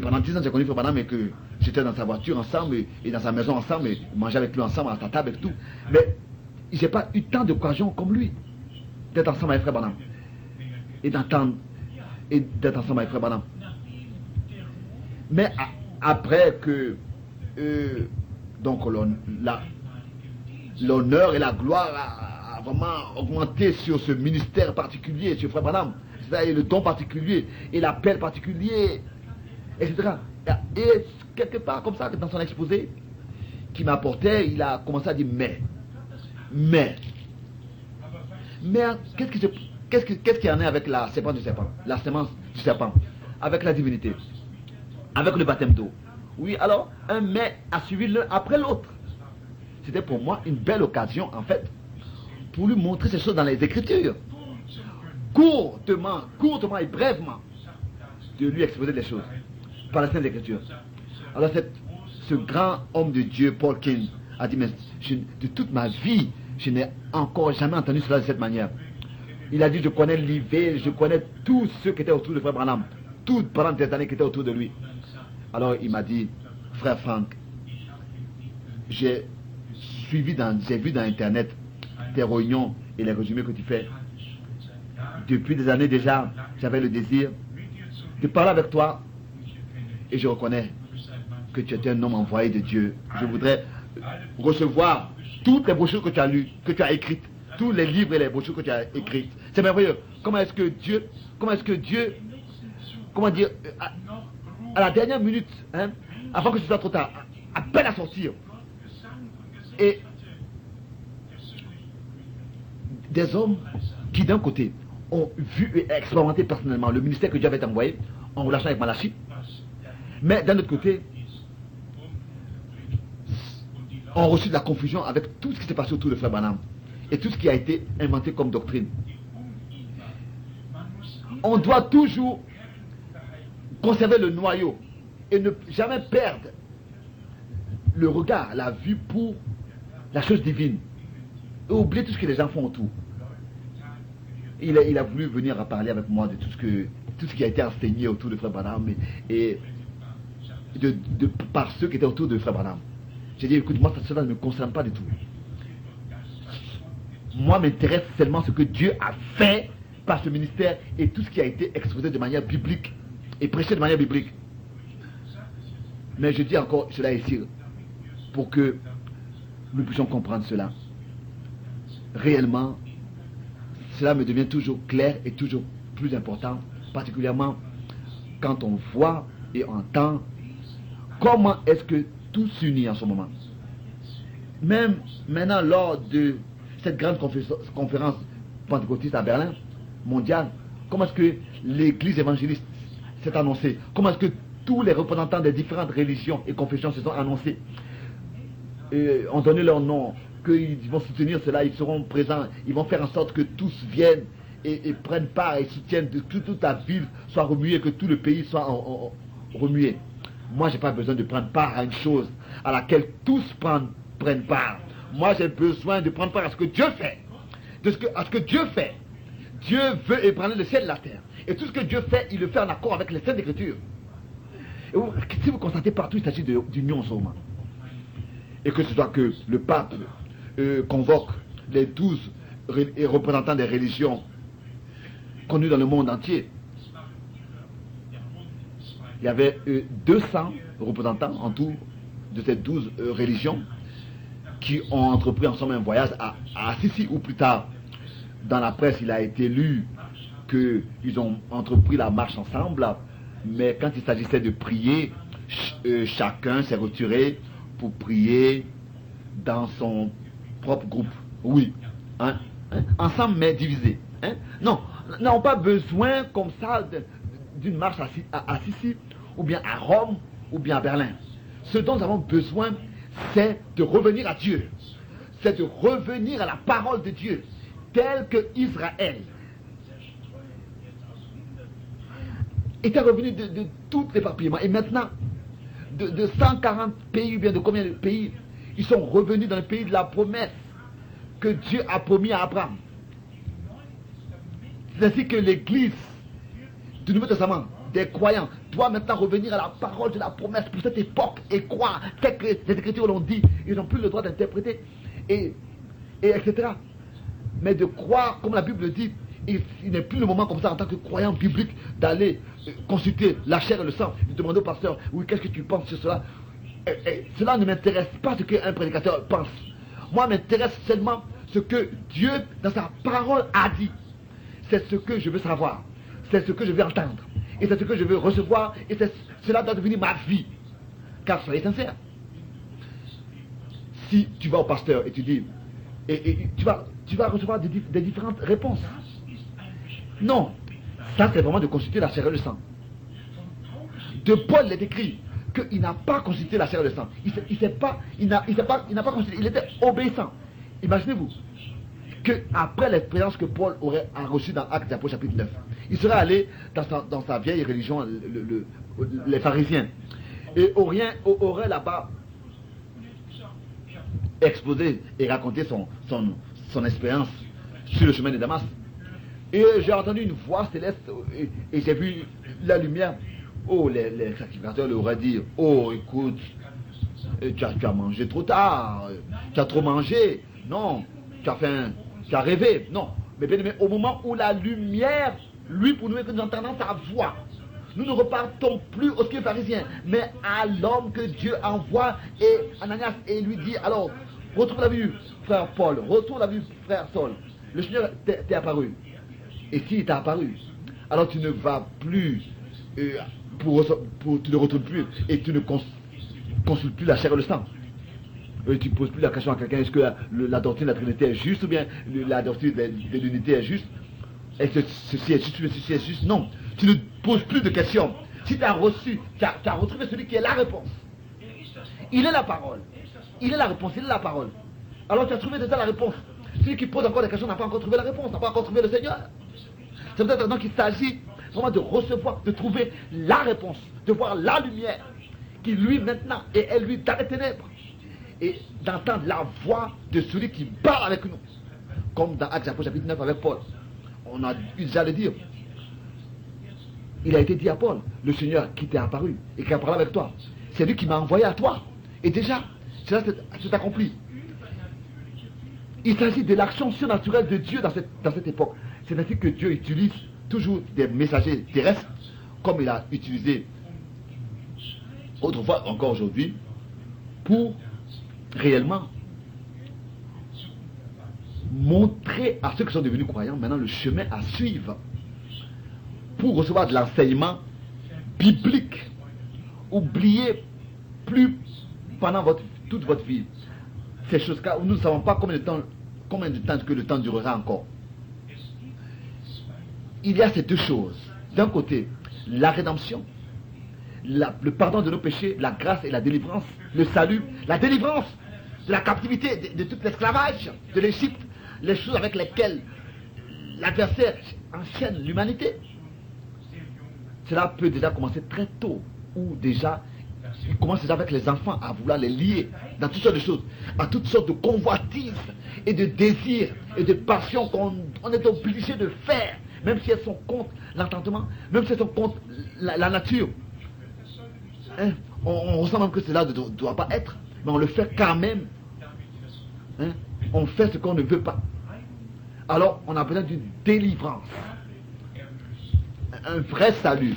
pendant 10 ans, j'ai connu Frère Branham et que j'étais dans sa voiture ensemble et dans sa maison ensemble et mangeais avec lui ensemble à sa table et tout. Mais j'ai pas eu tant d'occasions comme lui d'être ensemble avec Frère Branham et d'être ensemble avec Frère Branham. Mais après que donc l'honneur et la gloire a vraiment augmenté sur ce ministère particulier, sur Frère Branham, c'est-à-dire le don particulier et l'appel particulier, etc. Et quelque part comme ça, dans son exposé qui m'apportait, il a commencé à dire mais qu'est-ce qu'il y en a avec la sémence du serpent, avec la divinité, avec le baptême d'eau? Oui, alors un mais a suivi l'un après l'autre. C'était pour moi une belle occasion en fait pour lui montrer ces choses dans les Écritures, courtement et brèvement, de lui exposer les choses par les Saintes Écritures. Alors ce grand homme de Dieu, Paul Keane, a dit, mais de toute ma vie, je n'ai encore jamais entendu cela de cette manière. Il a dit, je connais l'Ivé, je connais tous ceux qui étaient autour de Frère Branham, toutes pendant des années qui étaient autour de lui. Alors il m'a dit, Frère Frank, j'ai vu dans Internet tes réunions et les résumés que tu fais. Depuis des années déjà, j'avais le désir de parler avec toi et je reconnais que tu étais un homme envoyé de Dieu. Je voudrais recevoir toutes les brochures que tu as lues, que tu as écrites, tous les livres et les brochures que tu as écrites. C'est merveilleux. Comment dire, à la dernière minute, avant que ce soit trop tard, à peine à sortir, et des hommes qui d'un côté ont vu et expérimenté personnellement le ministère que Dieu avait envoyé en relation avec Malachi, mais d'un autre côté ont reçu de la confusion avec tout ce qui s'est passé autour de Frère Branham et tout ce qui a été inventé comme doctrine. On doit toujours conserver le noyau et ne jamais perdre le regard, la vue pour la chose divine et oublier tout ce que les gens font autour. Il a voulu venir à parler avec moi de tout ce que tout ce qui a été enseigné autour de Frère Branham et par ceux qui étaient autour de Frère Branham. J'ai dit, écoute, moi, cela ne me concerne pas du tout. Moi, m'intéresse seulement ce que Dieu a fait par ce ministère et tout ce qui a été exposé de manière biblique et prêché de manière biblique. Mais je dis encore cela ici pour que nous puissions comprendre cela. Réellement, cela me devient toujours clair et toujours plus important, particulièrement quand on voit et entend comment est-ce que tout s'unit en ce moment. Même maintenant, lors de cette grande conférence pentecôtiste à Berlin, mondiale, comment est-ce que l'église évangéliste s'est annoncée? Comment est-ce que tous les représentants des différentes religions et confessions se sont annoncés, ont donné leur nom, qu'ils vont soutenir cela, ils seront présents, ils vont faire en sorte que tous viennent et prennent part et soutiennent, que toute la ville soit remuée, que tout le pays soit remué. Moi, je n'ai pas besoin de prendre part à une chose à laquelle tous prennent part. Moi, j'ai besoin de prendre part à ce que Dieu fait. À ce que Dieu fait. Dieu veut ébranler le ciel et la terre. Et tout ce que Dieu fait, il le fait en accord avec les Saintes Écritures. Et si vous constatez partout, il s'agit d'union en ce moment. Et que ce soit que le pape convoque les 12 représentants des religions connues dans le monde entier. Il y avait 200 représentants en tout de ces 12 religions qui ont entrepris ensemble un voyage à Assisi, ou plus tard dans la presse il a été lu qu'ils ont entrepris la marche ensemble, mais quand il s'agissait de prier, chacun s'est retiré pour prier dans son propre groupe. Oui, ensemble mais divisé. Non, nous n'avons pas besoin comme ça d'une marche à Assisi, ou bien à Rome, ou bien à Berlin. Ce dont nous avons besoin, c'est de revenir à Dieu. C'est de revenir à la parole de Dieu, telle que Israël était revenu de tout l'éparpillement. Et maintenant, de 140 pays, ou bien de combien de pays, ils sont revenus dans le pays de la promesse que Dieu a promis à Abraham. C'est ainsi que l'église du Nouveau Testament, des croyants, doit maintenant revenir à la parole de la promesse pour cette époque et croire, tel que les Écritures l'ont dit. Ils n'ont plus le droit d'interpréter, et etc. Mais de croire, comme la Bible dit, il n'est plus le moment comme ça en tant que croyant biblique d'aller consulter la chair et le sang, de demander au pasteur, oui, qu'est-ce que tu penses sur cela? Cela ne m'intéresse pas ce qu'un prédicateur pense. Moi, m'intéresse seulement ce que Dieu, dans sa parole, a dit. C'est ce que je veux savoir. C'est ce que je veux entendre. Et c'est ce que je veux recevoir. Et cela doit devenir ma vie. Car soyez sincère. Si tu vas au pasteur et tu dis, et tu vas recevoir des différentes réponses. Non. Ça, c'est vraiment de consulter la chair et le sang. De Paul, il est écrit qu'il n'a pas consulté la chair et le sang. Il n'a pas consulté. Il était obéissant. Imaginez-vous qu'après l'expérience que Paul aurait reçue dans Actes des Apôtres chapitre 9, il serait allé dans sa vieille religion, les pharisiens, et aurait là-bas exposé et raconté son expérience sur le chemin de Damas. Et j'ai entendu une voix céleste et j'ai vu la lumière. Oh, les sacrificateurs leur auraient dit, oh, écoute, tu as mangé trop tard, tu as trop mangé, non, tu as rêvé, non. Mais bien aimé, au moment où la lumière, lui, pour nous, que nous entendons sa voix, nous ne repartons plus au scribe pharisien, mais à l'homme que Dieu envoie, et Ananias, et lui dit, alors, retrouve la vue, frère Paul, retrouve la vue, frère Saul, le Seigneur t'est apparu. Et s'il t'a apparu, alors tu ne vas plus, tu ne retrouves plus, et tu ne consultes plus la chair et le sang. Et tu ne poses plus la question à quelqu'un, est-ce que la doctrine de la Trinité est juste, ou bien la doctrine de l'unité est juste? Est-ce que ceci est juste, ou ceci est juste? Non, tu ne poses plus de questions. Si tu as reçu, tu as retrouvé celui qui est la réponse. Il est la parole. Il est la réponse, il est la parole. Alors tu as trouvé déjà la réponse. Celui qui pose encore des questions n'a pas encore trouvé la réponse, n'a pas encore trouvé le Seigneur. C'est peut-être donc qu'il s'agit vraiment de recevoir, de trouver la réponse, de voir la lumière qui lui maintenant est lui dans les ténèbres, et d'entendre la voix de celui qui parle avec nous, comme dans Actes chapitre 9 avec Paul. On a déjà le dire. il a été dit à Paul, le Seigneur qui t'est apparu et qui a parlé avec toi, c'est lui qui m'a envoyé à toi. Et déjà, cela s'est accompli. Il s'agit de l'action surnaturelle de Dieu dans cette époque. C'est ainsi que Dieu utilise toujours des messagers terrestres, comme il a utilisé autrefois, encore aujourd'hui, pour réellement montrer à ceux qui sont devenus croyants maintenant le chemin à suivre pour recevoir de l'enseignement biblique. Oubliez plus pendant toute votre vie ces choses-là où nous ne savons pas combien de temps que le temps durera encore. Il y a ces deux choses. D'un côté, la rédemption, le pardon de nos péchés, la grâce et la délivrance, le salut, la délivrance de la captivité, de tout l'esclavage de l'Égypte, les choses avec lesquelles l'adversaire enchaîne l'humanité. Cela peut déjà commencer très tôt, ou déjà, il commence déjà avec les enfants à vouloir les lier dans toutes sortes de choses, à toutes sortes de convoitises et de désirs et de passions qu'on est obligé de faire, même si elles sont contre l'entendement, même si elles sont contre la nature. Hein? On ressent même que cela ne doit pas être, mais on le fait quand même. Hein? On fait ce qu'on ne veut pas. Alors, on a besoin d'une délivrance. Un vrai salut.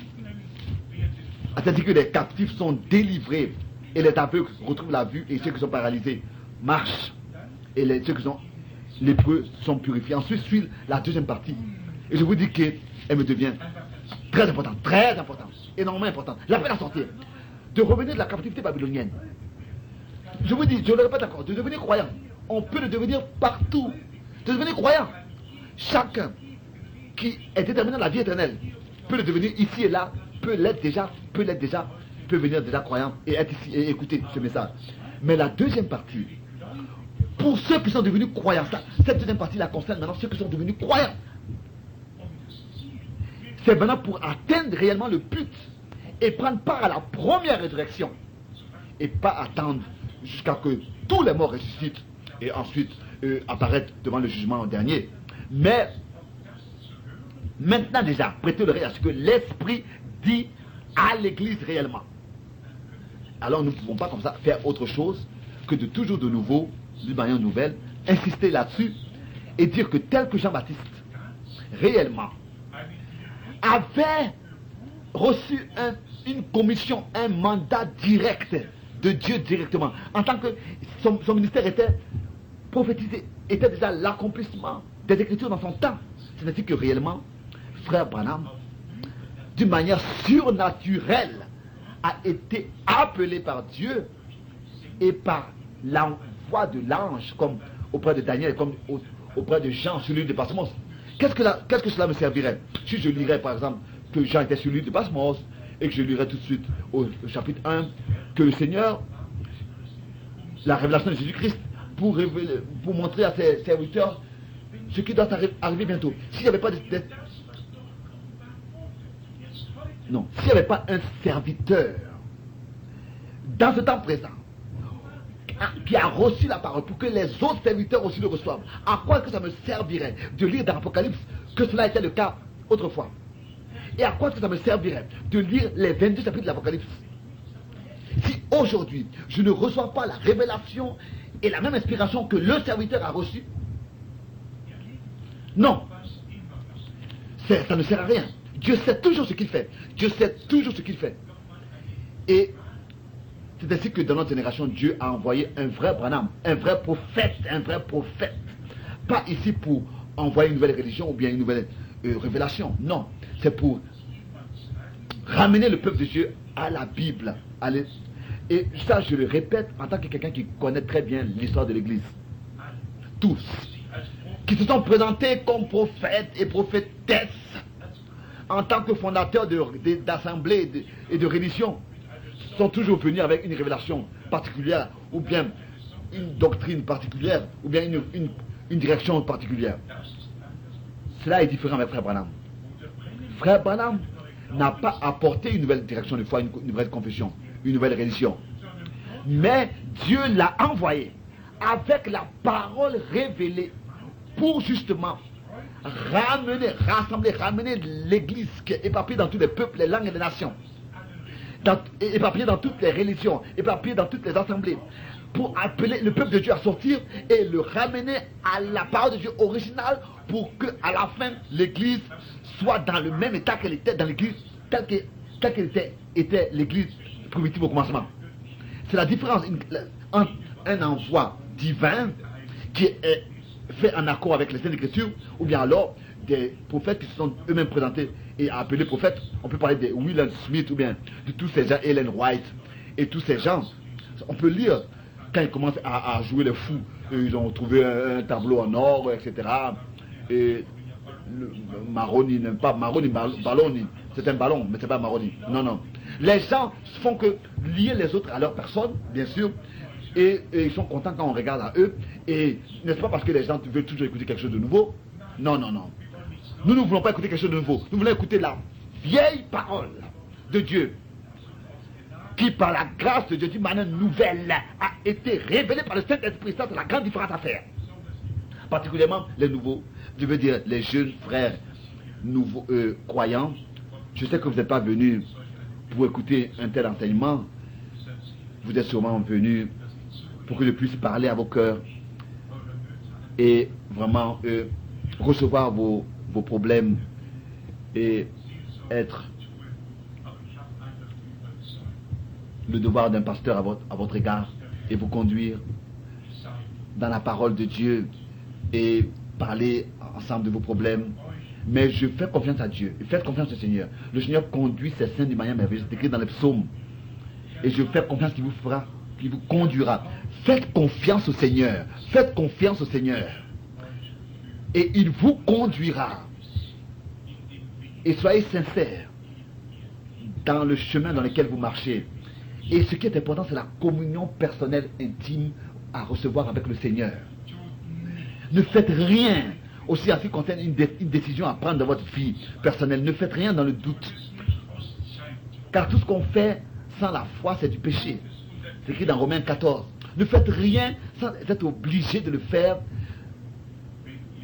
C'est-à-dire que les captifs sont délivrés et les aveugles retrouvent la vue et ceux qui sont paralysés marchent et ceux qui sont lépreux sont purifiés. Ensuite suit la deuxième partie. Et je vous dis qu'elle me devient très importante, énormément importante. L'appel à sortir, de revenir de la captivité babylonienne. Je vous dis, je ne le répète encore, de devenir croyant. On peut le devenir partout. De devenir croyant. Chacun qui est déterminé à la vie éternelle peut le devenir ici et là, peut l'être déjà, peut venir déjà croyant et être ici et écouter ce message. Mais la deuxième partie, pour ceux qui sont devenus croyants, cette deuxième partie la concerne maintenant ceux qui sont devenus croyants. C'est maintenant pour atteindre réellement le but et prendre part à la première résurrection et pas attendre jusqu'à que tous les morts ressuscitent et ensuite apparaître devant le jugement dernier. Mais maintenant déjà, prêtez l'oreille à ce que l'Esprit dit à l'Église réellement. Alors nous ne pouvons pas comme ça faire autre chose que de toujours de nouveau, d'une manière nouvelle, insister là-dessus et dire que tel que Jean-Baptiste réellement avait reçu une commission, un mandat direct de Dieu directement, en tant que son ministère était prophétisé, était déjà l'accomplissement des Écritures dans son temps. C'est-à-dire que réellement, frère Branham, d'une manière surnaturelle, a été appelé par Dieu et par l'envoi de l'ange, comme auprès de Daniel, comme auprès de Jean sur l'île de Patmos. Qu'est-ce que cela me servirait si je lirais par exemple que Jean était sur l'île de Patmos et que je lirais tout de suite au chapitre 1 que le Seigneur, la révélation de Jésus-Christ, pour montrer à ses serviteurs ce qui doit arriver bientôt. S'il n'y avait pas s'il n'y avait pas un serviteur dans ce temps présent qui a reçu la parole pour que les autres serviteurs aussi le reçoivent, à quoi est-ce que ça me servirait de lire dans l'Apocalypse que cela était le cas autrefois? Et à quoi est-ce que ça me servirait de lire les 22 chapitres de l'Apocalypse si aujourd'hui je ne reçois pas la révélation et la même inspiration que le serviteur a reçue? Non, ça ne sert à rien. Dieu sait toujours ce qu'il fait. Dieu sait toujours ce qu'il fait. Et c'est ainsi que dans notre génération, Dieu a envoyé un vrai Branham, un vrai prophète. Pas ici pour envoyer une nouvelle religion ou bien une nouvelle révélation. Non, c'est pour ramener le peuple de Dieu à la Bible. Et ça, je le répète en tant que quelqu'un qui connaît très bien l'histoire de l'Église. Tous qui se sont présentés comme prophètes et prophétesses en tant que fondateurs d'assemblées et de religions, sont toujours venus avec une révélation particulière, ou bien une doctrine particulière, ou bien une direction particulière. Cela est différent avec Frère Branham. Frère Branham n'a pas apporté une nouvelle direction de foi, une nouvelle confession, une nouvelle religion. Mais Dieu l'a envoyé avec la parole révélée pour justement ramener l'église qui est éparpillée dans tous les peuples, les langues et les nations, éparpillée dans toutes les religions, éparpillée dans toutes les assemblées, pour appeler le peuple de Dieu à sortir et le ramener à la parole de Dieu originale, pour que à la fin l'église soit dans le même état qu'elle était dans l'église, telle qu'elle était l'église primitive au commencement. C'est la différence entre un envoi divin qui est fait en accord avec les Saintes Écritures, ou bien alors des prophètes qui se sont eux-mêmes présentés et appelés prophètes. On peut parler de William Smith, ou bien de tous ces gens, Ellen White et tous ces gens. On peut lire quand ils commencent à jouer les fous, ils ont trouvé un tableau en or, etc. Et Maroni, n'aime pas Maroni, Balloni, c'est un ballon, mais c'est pas Maroni. Non, non. Les gens font que lier les autres à leur personne, bien sûr, et ils sont contents quand on regarde à eux. Et n'est-ce pas parce que les gens veulent toujours écouter quelque chose de nouveau? Non, non, non. Nous ne voulons pas écouter quelque chose de nouveau. Nous voulons écouter la vieille parole de Dieu, qui par la grâce de Dieu d'une manière nouvelle a été révélée par le Saint-Esprit. Ça, c'est la grande différence à faire. Particulièrement les nouveaux, je veux dire les jeunes frères nouveaux croyants. Je sais que vous n'êtes pas venus pour écouter un tel enseignement. Vous êtes sûrement venus pour que je puisse parler à vos cœurs et vraiment recevoir vos problèmes et être le devoir d'un pasteur à votre égard et vous conduire dans la parole de Dieu et parler ensemble de vos problèmes. Mais je fais confiance à Dieu. Faites confiance au Seigneur. Le Seigneur conduit ses saints d'une manière merveilleuse. C'est écrit dans les psaumes. Et je fais confiance qu'il vous fera, qu'il vous conduira. Faites confiance au Seigneur. Faites confiance au Seigneur. Et il vous conduira. Et soyez sincères dans le chemin dans lequel vous marchez. Et ce qui est important, c'est la communion personnelle intime à recevoir avec le Seigneur. Ne faites rien, aussi en ce qui concerne une décision à prendre dans votre vie personnelle. Ne faites rien dans le doute. Car tout ce qu'on fait sans la foi, c'est du péché. C'est écrit dans Romains 14. Ne faites rien sans être obligé de le faire.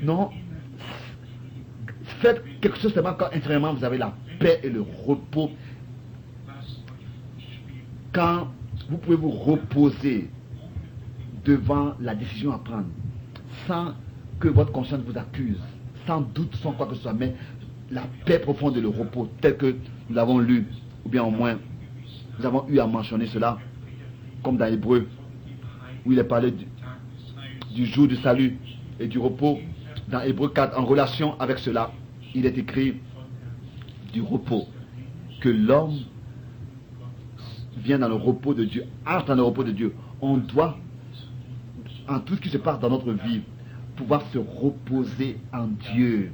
Non. Faites quelque chose seulement quand intérieurement vous avez la paix et le repos. Quand vous pouvez vous reposer devant la décision à prendre, sans que votre conscience vous accuse, sans doute, sans quoi que ce soit, mais la paix profonde et le repos, tel que nous l'avons lu, ou bien au moins, nous avons eu à mentionner cela, comme dans Hébreu, où il est parlé du jour du salut et du repos. Dans Hébreu 4, en relation avec cela, il est écrit du repos, que l'homme vient dans le repos de Dieu, entre dans le repos de Dieu. On doit, en tout ce qui se passe dans notre vie, pouvoir se reposer en Dieu,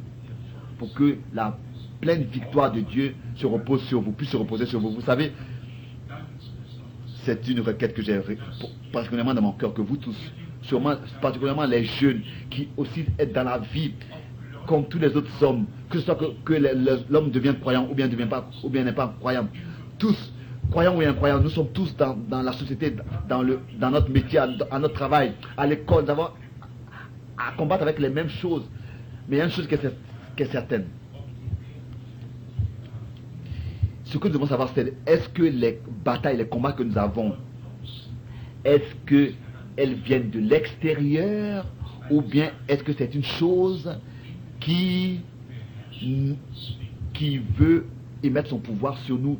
pour que la pleine victoire de Dieu se repose sur vous, puisse se reposer sur vous. Vous savez, c'est une requête que j'ai particulièrement dans mon cœur, que vous tous, sûrement, particulièrement les jeunes, qui aussi êtes dans la vie, comme tous les autres hommes, que ce soit que l'homme devienne croyant ou bien n'est pas croyant, tous, croyants ou incroyants, nous sommes tous dans la société, dans notre métier, à notre travail, à l'école, nous avons à combattre avec les mêmes choses. Mais il y a une chose qui est certaine. Ce que nous devons savoir, c'est est-ce que les batailles, les combats que nous avons, est-ce qu'elles viennent de l'extérieur, ou bien est-ce que c'est une chose qui veut émettre son pouvoir sur nous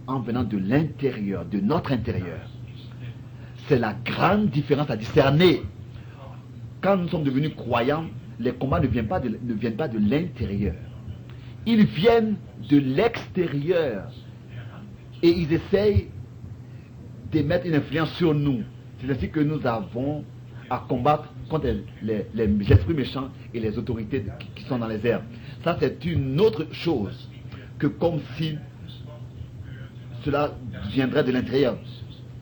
en venant de l'intérieur, de notre intérieur? C'est la grande différence à discerner. Quand nous sommes devenus croyants, les combats ne viennent pas de l'intérieur. Ils viennent de l'extérieur. Et ils essayent d'émettre une influence sur nous. C'est ainsi que nous avons à combattre contre les esprits méchants et les autorités qui sont dans les airs. Ça, c'est une autre chose que comme si cela viendrait de l'intérieur.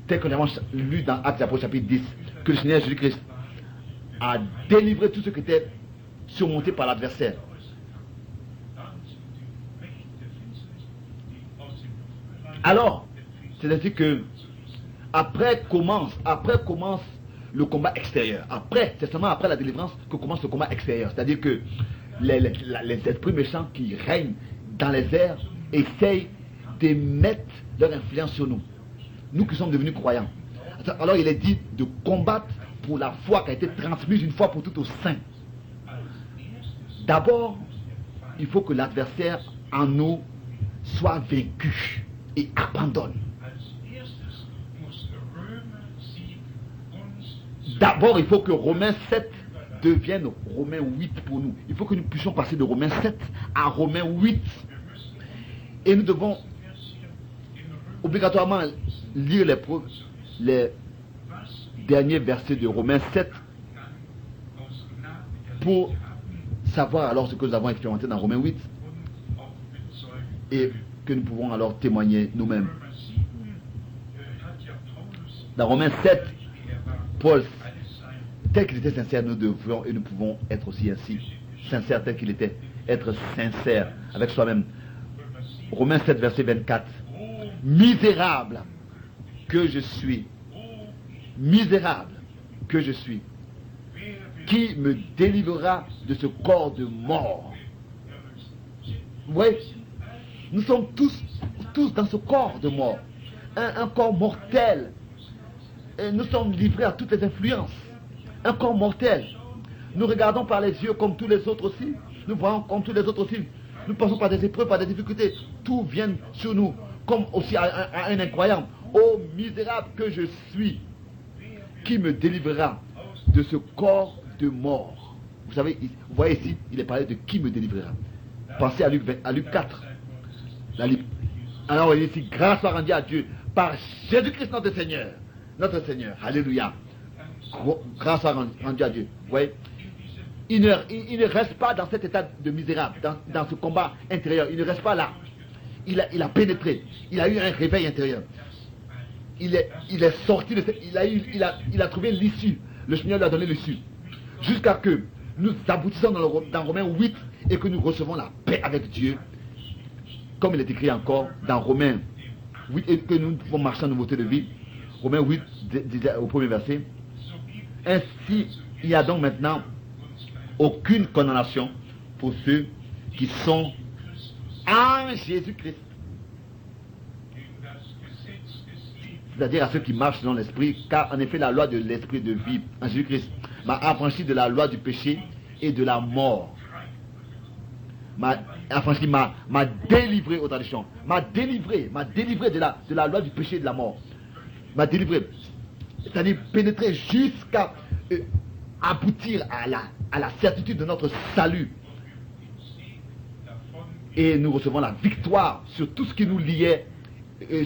Tel que nous avons lu dans Actes des Apôtres chapitre 10, que le Seigneur Jésus-Christ a délivré tout ce qui était surmonté par l'adversaire. Alors, c'est ainsi que après commence le combat extérieur. C'est seulement après la délivrance que commence le combat extérieur. C'est-à-dire que les esprits méchants qui règnent dans les airs essayent de mettre leur influence sur nous. Nous qui sommes devenus croyants. Alors il est dit de combattre pour la foi qui a été transmise une fois pour toutes aux saints. D'abord, il faut que l'adversaire en nous soit vaincu et abandonne. D'abord, il faut que Romains 7 devienne Romains 8 pour nous. Il faut que nous puissions passer de Romains 7 à Romains 8. Et nous devons obligatoirement lire les derniers versets de Romains 7 pour savoir alors ce que nous avons expérimenté dans Romains 8 et que nous pouvons alors témoigner nous-mêmes. Dans Romains 7, Paul, tel qu'il était sincère, nous devons et nous pouvons être aussi ainsi sincères tel qu'il était, être sincère avec soi-même. Romains 7, verset 24. Misérable que je suis, misérable que je suis, qui me délivrera de ce corps de mort? Vous voyez, nous sommes tous dans ce corps de mort, un corps mortel. Et nous sommes livrés à toutes les influences, un corps mortel. Nous regardons par les yeux comme tous les autres aussi, nous voyons comme tous les autres aussi, nous passons par des épreuves, par des difficultés, tout vient sur nous, comme aussi à un incroyant. Ô misérable que je suis, qui me délivrera de ce corps de mort? Vous savez, vous voyez ici, il est parlé de qui me délivrera. Pensez à Luc 4. Alors il est ici, grâce soit rendue à Dieu par Jésus-Christ notre Seigneur. Notre Seigneur, alléluia. Grâce soit rendue à Dieu. Vous voyez, il ne reste pas dans cet état de misérable, dans ce combat intérieur. Il ne reste pas là. Il a pénétré. Il a eu un réveil intérieur. Il est sorti, il a trouvé l'issue. Le Seigneur lui a donné l'issue. Jusqu'à que nous aboutissons dans Romains 8 et que nous recevons la paix avec Dieu. Comme il est écrit encore dans Romains 8 et que nous pouvons marcher en nouveauté de vie. Romains 8 disait au premier verset. Ainsi, il n'y a donc maintenant aucune condamnation pour ceux qui sont en Jésus-Christ. C'est-à-dire à ceux qui marchent selon l'esprit, car en effet la loi de l'esprit de vie en Jésus-Christ m'a affranchi de la loi du péché et de la mort. M'a délivré aux traditions, m'a délivré de la loi du péché et de la mort. M'a délivré, c'est-à-dire pénétrer jusqu'à aboutir à la certitude de notre salut. Et nous recevons la victoire sur tout ce qui nous liait,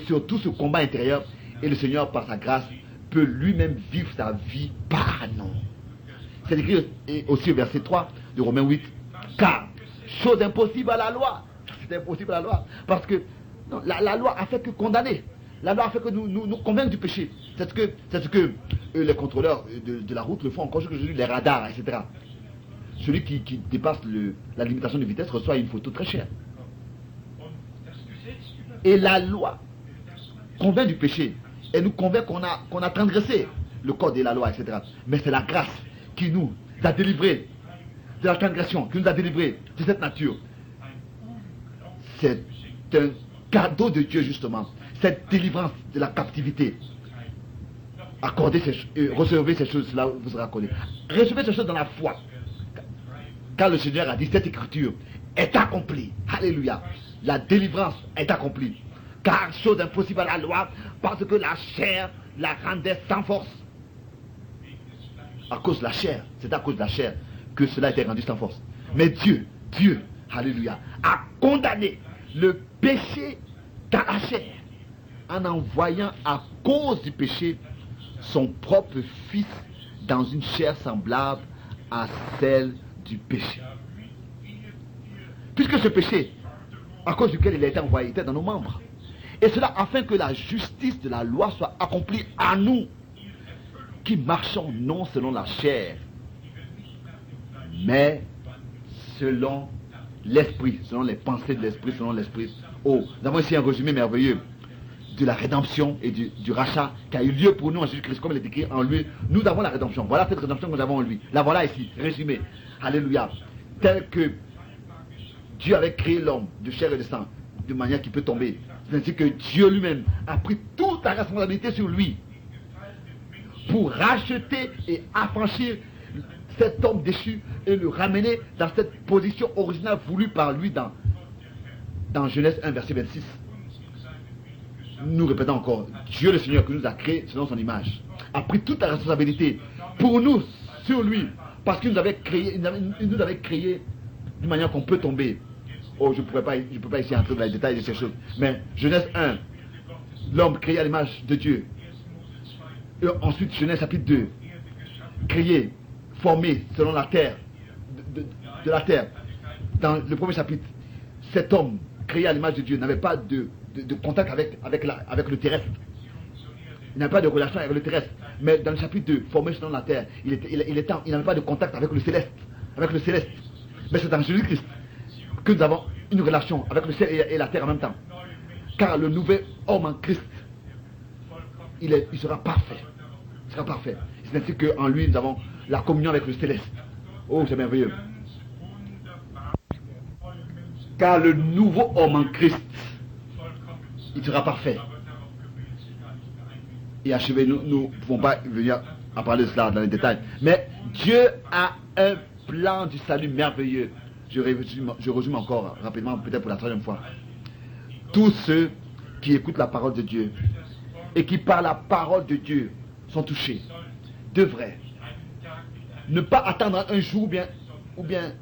sur tout ce combat intérieur. Et le Seigneur, par sa grâce, peut lui-même vivre sa vie par nous. C'est écrit aussi au verset 3 de Romains 8. Car, chose impossible à la loi. C'est impossible à la loi. Parce que non, la loi a fait que condamner. La loi a fait que nous convaincre du péché. C'est ce que les contrôleurs de la route le font encore aujourd'hui, les radars, etc. Celui qui dépasse la limitation de vitesse reçoit une photo très chère. Et la loi convainc du péché. Et nous convainc qu'on a transgressé le code et la loi, etc. Mais c'est la grâce qui nous a délivrés de la transgression, qui nous a délivrés de cette nature. C'est un cadeau de Dieu, justement. Cette délivrance de la captivité. Recevez ces choses, cela vous sera accordé. Recevez ces choses dans la foi. Car le Seigneur a dit, cette écriture est accomplie. Alléluia. La délivrance est accomplie. Car chose impossible à la loi, parce que la chair la rendait sans force. À cause de la chair, c'est à cause de la chair que cela a été rendu sans force. Mais Dieu, alléluia, a condamné le péché dans la chair, en envoyant à cause du péché son propre fils dans une chair semblable à celle du péché. Puisque ce péché, à cause duquel il a été envoyé, était dans nos membres. Et cela afin que la justice de la loi soit accomplie à nous, qui marchons non selon la chair, mais selon l'esprit, selon les pensées de l'esprit, selon l'esprit. Oh, nous avons ici un résumé merveilleux de la rédemption et du rachat qui a eu lieu pour nous en Jésus-Christ, comme il est écrit en lui. Nous avons la rédemption. Voilà cette rédemption que nous avons en lui. La voilà ici, résumée. Alléluia. tel que Dieu avait créé l'homme de chair et de sang, de manière qu'il peut tomber. C'est ainsi que Dieu lui-même a pris toute la responsabilité sur lui pour racheter et affranchir cet homme déchu et le ramener dans cette position originale voulue par lui dans Genèse 1, verset 26. Nous répétons encore, Dieu le Seigneur qui nous a créés selon son image a pris toute la responsabilité pour nous sur lui, parce qu'il nous avait créé d'une manière qu'on peut tomber. Oh, je ne peux pas ici entrer dans les détails de ces choses, mais Genèse 1, l'homme créé à l'image de Dieu. Et ensuite Genèse chapitre 2, créé, formé selon la terre, de la terre. Dans le premier chapitre, cet homme créé à l'image de Dieu n'avait pas de contact avec le terrestre. Il n'avait pas de relation avec le terrestre. Mais dans le chapitre 2, formé selon la terre, il n'avait pas de contact avec le céleste. Mais c'est dans Jésus-Christ que nous avons une relation avec le ciel et la terre en même temps. Car le nouvel homme en Christ, il sera parfait. Il sera parfait. C'est ainsi qu'en lui, nous avons la communion avec le céleste. Oh, c'est merveilleux. Car le nouveau homme en Christ, il sera parfait. Et achevé, nous ne pouvons pas venir à parler de cela dans les détails. Mais Dieu a un plan du salut merveilleux. Je résume encore rapidement, peut-être pour la troisième fois. Tous ceux qui écoutent la parole de Dieu et qui par la parole de Dieu sont touchés devraient ne pas attendre un jour ou bien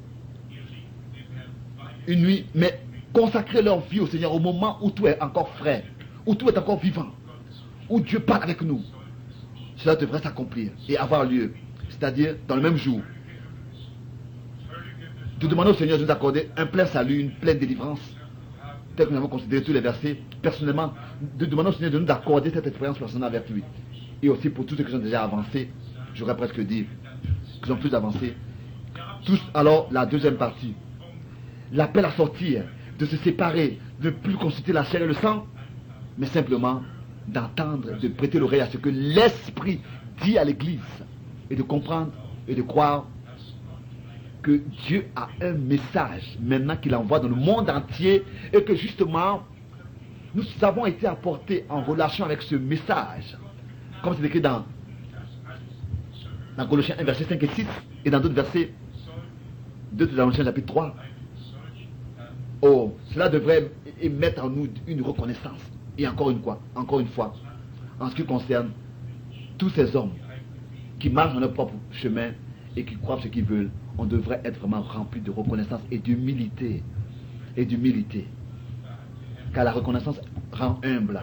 une nuit, mais consacrer leur vie au Seigneur au moment où tout est encore frais, où tout est encore vivant, où Dieu parle avec nous. Cela devrait s'accomplir et avoir lieu, c'est-à-dire dans le même jour. De demander au Seigneur de nous accorder un plein salut, une pleine délivrance, tel que nous avons considéré tous les versets, personnellement, de demander au Seigneur de nous accorder cette expérience personnelle avec lui. Et aussi pour tous ceux qui ont déjà avancé, j'aurais presque dit, qui ont plus avancé, tous alors la deuxième partie. L'appel à sortir, de se séparer, de ne plus consulter la chair et le sang, mais simplement d'entendre, de prêter l'oreille à ce que l'Esprit dit à l'Église, et de comprendre et de croire que Dieu a un message maintenant qu'il envoie dans le monde entier, et que justement nous avons été apportés en relation avec ce message, comme c'est écrit dans Colossiens 1 verset 5 et 6 et dans d'autres versets, 2 Thessaloniciens chapitre 3. Oh, cela devrait émettre en nous une reconnaissance. Et encore une fois, en ce qui concerne tous ces hommes qui marchent dans leur propre chemin et qui croient ce qu'ils veulent, on devrait être vraiment rempli de reconnaissance et d'humilité. Car la reconnaissance rend humble.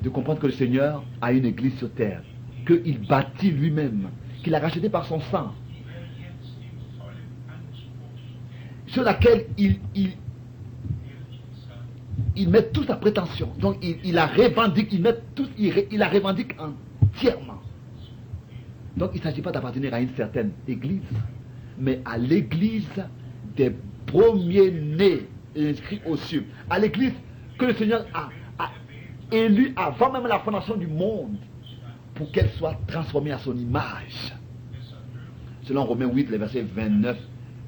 De comprendre que le Seigneur a une église sur terre, qu'il bâtit lui-même, qu'il a racheté par son sang, sur laquelle il met toute sa prétention. Donc il la revendique, il la revendique entièrement. Donc il ne s'agit pas d'appartenir à une certaine église, mais à l'église des premiers-nés inscrits aux cieux, à l'église que le Seigneur a élue avant même la fondation du monde, pour qu'elle soit transformée à son image. Selon Romains 8, les versets 29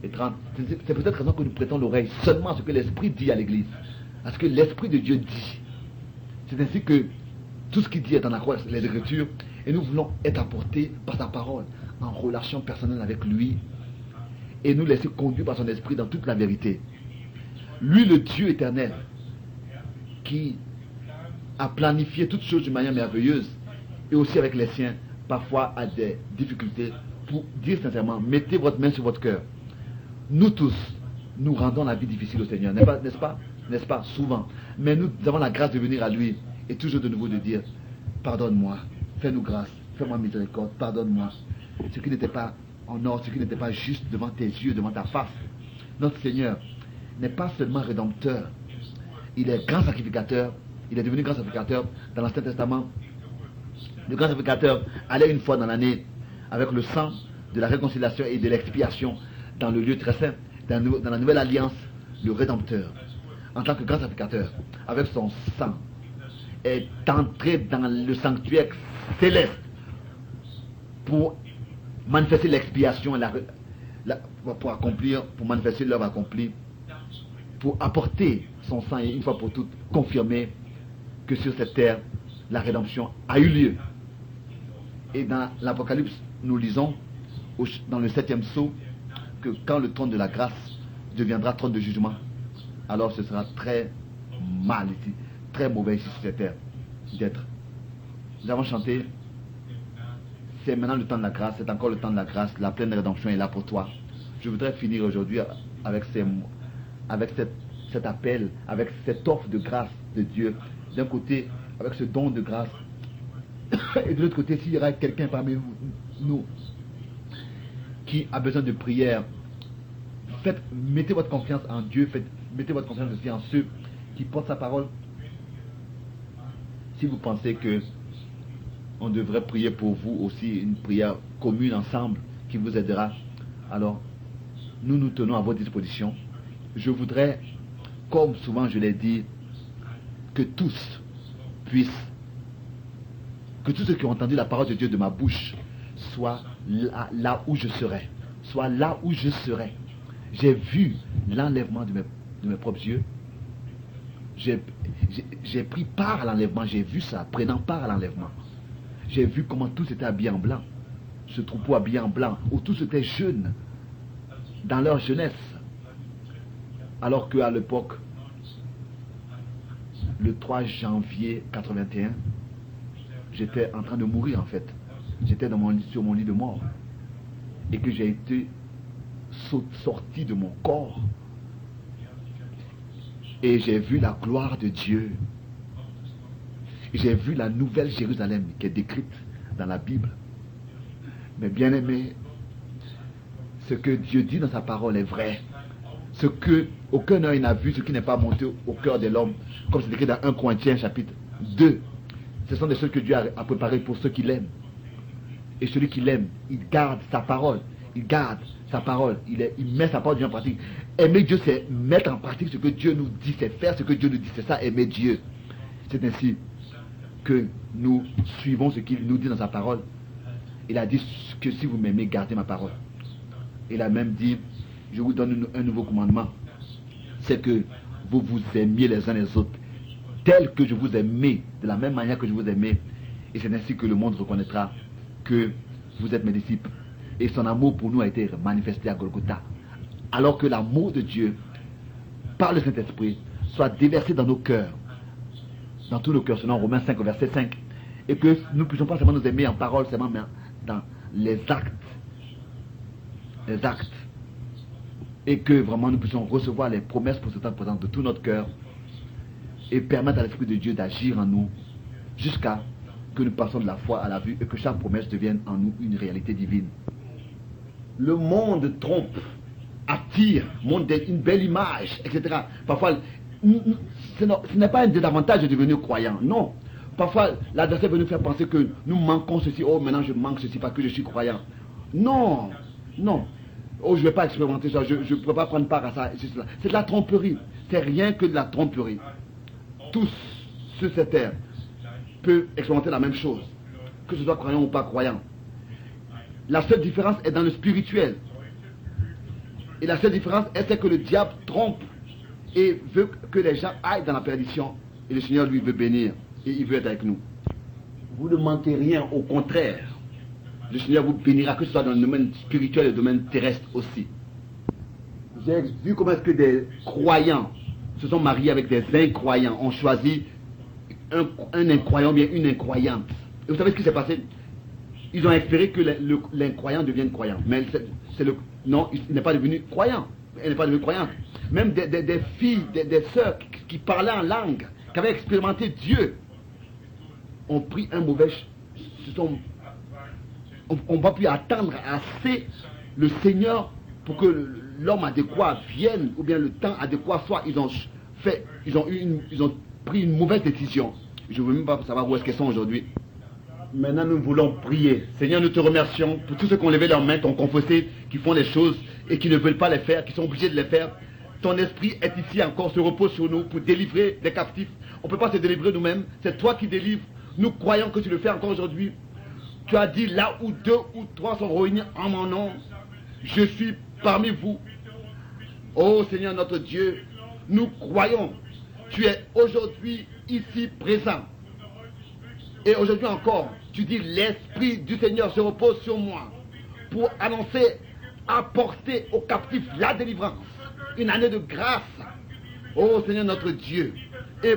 et 30. C'est peut-être raison que nous prêtons l'oreille seulement à ce que l'Esprit dit à l'église, à ce que l'Esprit de Dieu dit. C'est ainsi que tout ce qu'il dit est dans les Écritures, et nous voulons être apportés par sa parole, en relation personnelle avec lui, et nous laisser conduire par son Esprit dans toute la vérité. Lui, le Dieu éternel, qui a planifié toutes choses d'une manière merveilleuse, et aussi avec les siens, parfois a des difficultés, pour dire sincèrement, mettez votre main sur votre cœur. Nous tous, nous rendons la vie difficile au Seigneur, n'est-ce pas, souvent. Mais nous avons la grâce de venir à lui, et toujours de nouveau de dire, pardonne-moi, fais-nous grâce, fais-moi miséricorde, pardonne-moi. Ce qui n'était pas en ordre, ce qui n'était pas juste devant tes yeux, devant ta face. Notre Seigneur n'est pas seulement rédempteur, il est grand sacrificateur, il est devenu grand sacrificateur dans l'Ancien Testament. Le grand sacrificateur allait une fois dans l'année avec le sang de la réconciliation et de l'expiation dans le lieu très saint, dans la nouvelle alliance. Le Rédempteur, en tant que grand sacrificateur, avec son sang, est entré dans le sanctuaire céleste pour manifester l'expiation et pour accomplir, pour manifester l'œuvre accomplie, pour apporter son sang et une fois pour toutes confirmer que sur cette terre, la rédemption a eu lieu. Et dans l'Apocalypse, nous lisons dans le 7e sceau que quand le trône de la grâce deviendra trône de jugement, alors ce sera très mal ici, très mauvais ici sur cette terre d'être. Nous avons chanté, c'est maintenant le temps de la grâce, c'est encore le temps de la grâce, la pleine rédemption est là pour toi. Je voudrais finir aujourd'hui avec cet appel, avec cette offre de grâce de Dieu. D'un côté, avec ce don de grâce, et de l'autre côté, s'il y aura quelqu'un parmi nous qui a besoin de prière, mettez votre confiance en Dieu, mettez votre confiance aussi en ceux qui portent sa parole. Si vous pensez que on devrait prier pour vous aussi, une prière commune ensemble qui vous aidera, alors nous nous tenons à votre disposition. Je voudrais, comme souvent je l'ai dit, que tous ceux qui ont entendu la parole de Dieu de ma bouche soient là où je serai. Soient là où je serai. J'ai vu l'enlèvement de mes propres yeux. J'ai pris part à l'enlèvement. J'ai vu ça, prenant part à l'enlèvement. J'ai vu comment tous étaient habillés en blanc. Ce troupeau habillé en blanc, où tous étaient jeunes, dans leur jeunesse. Alors qu'à l'époque, le 3 janvier 81, j'étais en train de mourir en fait. J'étais sur mon lit de mort. Et que j'ai été sorti de mon corps. Et j'ai vu la gloire de Dieu. J'ai vu la nouvelle Jérusalem qui est décrite dans la Bible. Mais bien aimé, ce que Dieu dit dans sa parole est vrai. Ce que aucun œil n'a vu, ce qui n'est pas monté au cœur de l'homme, comme c'est écrit dans 1 Corinthiens chapitre 2. Ce sont des choses que Dieu a préparées pour ceux qui l'aiment. Et celui qui l'aime, il garde sa parole. Il garde sa parole. Il met sa parole en pratique. Aimer Dieu, c'est mettre en pratique ce que Dieu nous dit, c'est faire ce que Dieu nous dit. C'est ça, aimer Dieu. C'est ainsi que nous suivons ce qu'il nous dit dans sa parole. Il a dit que si vous m'aimez, gardez ma parole. Il a même dit, je vous donne un nouveau commandement. C'est que vous vous aimiez les uns les autres, tel que je vous aimais, de la même manière que je vous aimais. Et c'est ainsi que le monde reconnaîtra que vous êtes mes disciples. Et son amour pour nous a été manifesté à Golgotha. Alors que l'amour de Dieu, par le Saint-Esprit, soit déversé dans nos cœurs. Dans tous nos cœurs, selon Romains 5, verset 5. Et que nous ne puissions pas seulement nous aimer en parole, seulement mais dans les actes. Les actes. Et que vraiment nous puissions recevoir les promesses pour ce temps présent de tout notre cœur. Et permettre à l'Esprit de Dieu d'agir en nous jusqu'à que nous passions de la foi à la vue et que chaque promesse devienne en nous une réalité divine. Le monde trompe, attire, montre une belle image, etc. Parfois, ce n'est pas un désavantage de devenir croyant, non. Parfois, l'adversaire veut nous faire penser que nous manquons ceci. Oh, maintenant je manque ceci parce que je suis croyant. Non, non. Oh, je ne vais pas expérimenter ça, je ne peux pas prendre part à ça. C'est de la tromperie. C'est rien que de la tromperie. Tous sur cette terre peuvent expérimenter la même chose, que ce soit croyant ou pas croyant. La seule différence est dans le spirituel. Et la seule différence est que le diable trompe et veut que les gens aillent dans la perdition. Et le Seigneur, lui, veut bénir. Et il veut être avec nous. Vous ne manquez rien, au contraire. Le Seigneur vous bénira, que ce soit dans le domaine spirituel et le domaine terrestre aussi. J'ai vu comment est-ce que des croyants se sont mariés avec des incroyants, ont choisi un incroyant ou bien une incroyante. Et vous savez ce qui s'est passé? Ils ont espéré que l'incroyant devienne croyant. Mais non, il n'est pas devenu croyant. Elle n'est pas devenue croyante. Même des filles, des sœurs qui parlaient en langue, qui avaient expérimenté Dieu, ont pris un mauvais... On va plus attendre assez le Seigneur pour que l'homme adéquat vienne, ou bien le temps adéquat soit. Ils ont pris une mauvaise décision. Je ne veux même pas savoir où est-ce qu'elles sont aujourd'hui. Maintenant, nous voulons prier. Seigneur, nous te remercions pour tous ceux qui ont levé leurs mains, qui ont confessé, qui font les choses et qui ne veulent pas les faire, qui sont obligés de les faire. Ton esprit est ici encore, se repose sur nous pour délivrer les captifs. On ne peut pas se délivrer nous-mêmes. C'est toi qui délivres. Nous croyons que tu le fais encore aujourd'hui. Tu as dit, là où 2 ou 3 sont réunis en mon nom, je suis parmi vous. Ô Seigneur notre Dieu, nous croyons, tu es aujourd'hui ici présent. Et aujourd'hui encore, tu dis, l'Esprit du Seigneur se repose sur moi pour annoncer, apporter aux captifs la délivrance, une année de grâce. Ô Seigneur notre Dieu, et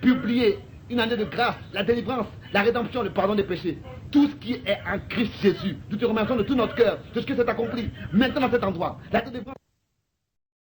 publier une année de grâce, la délivrance, la rédemption, le pardon des péchés. Tout ce qui est en Christ Jésus. Nous te remercions de tout notre cœur de ce que c'est accompli. Maintenant dans cet endroit, la délivrance.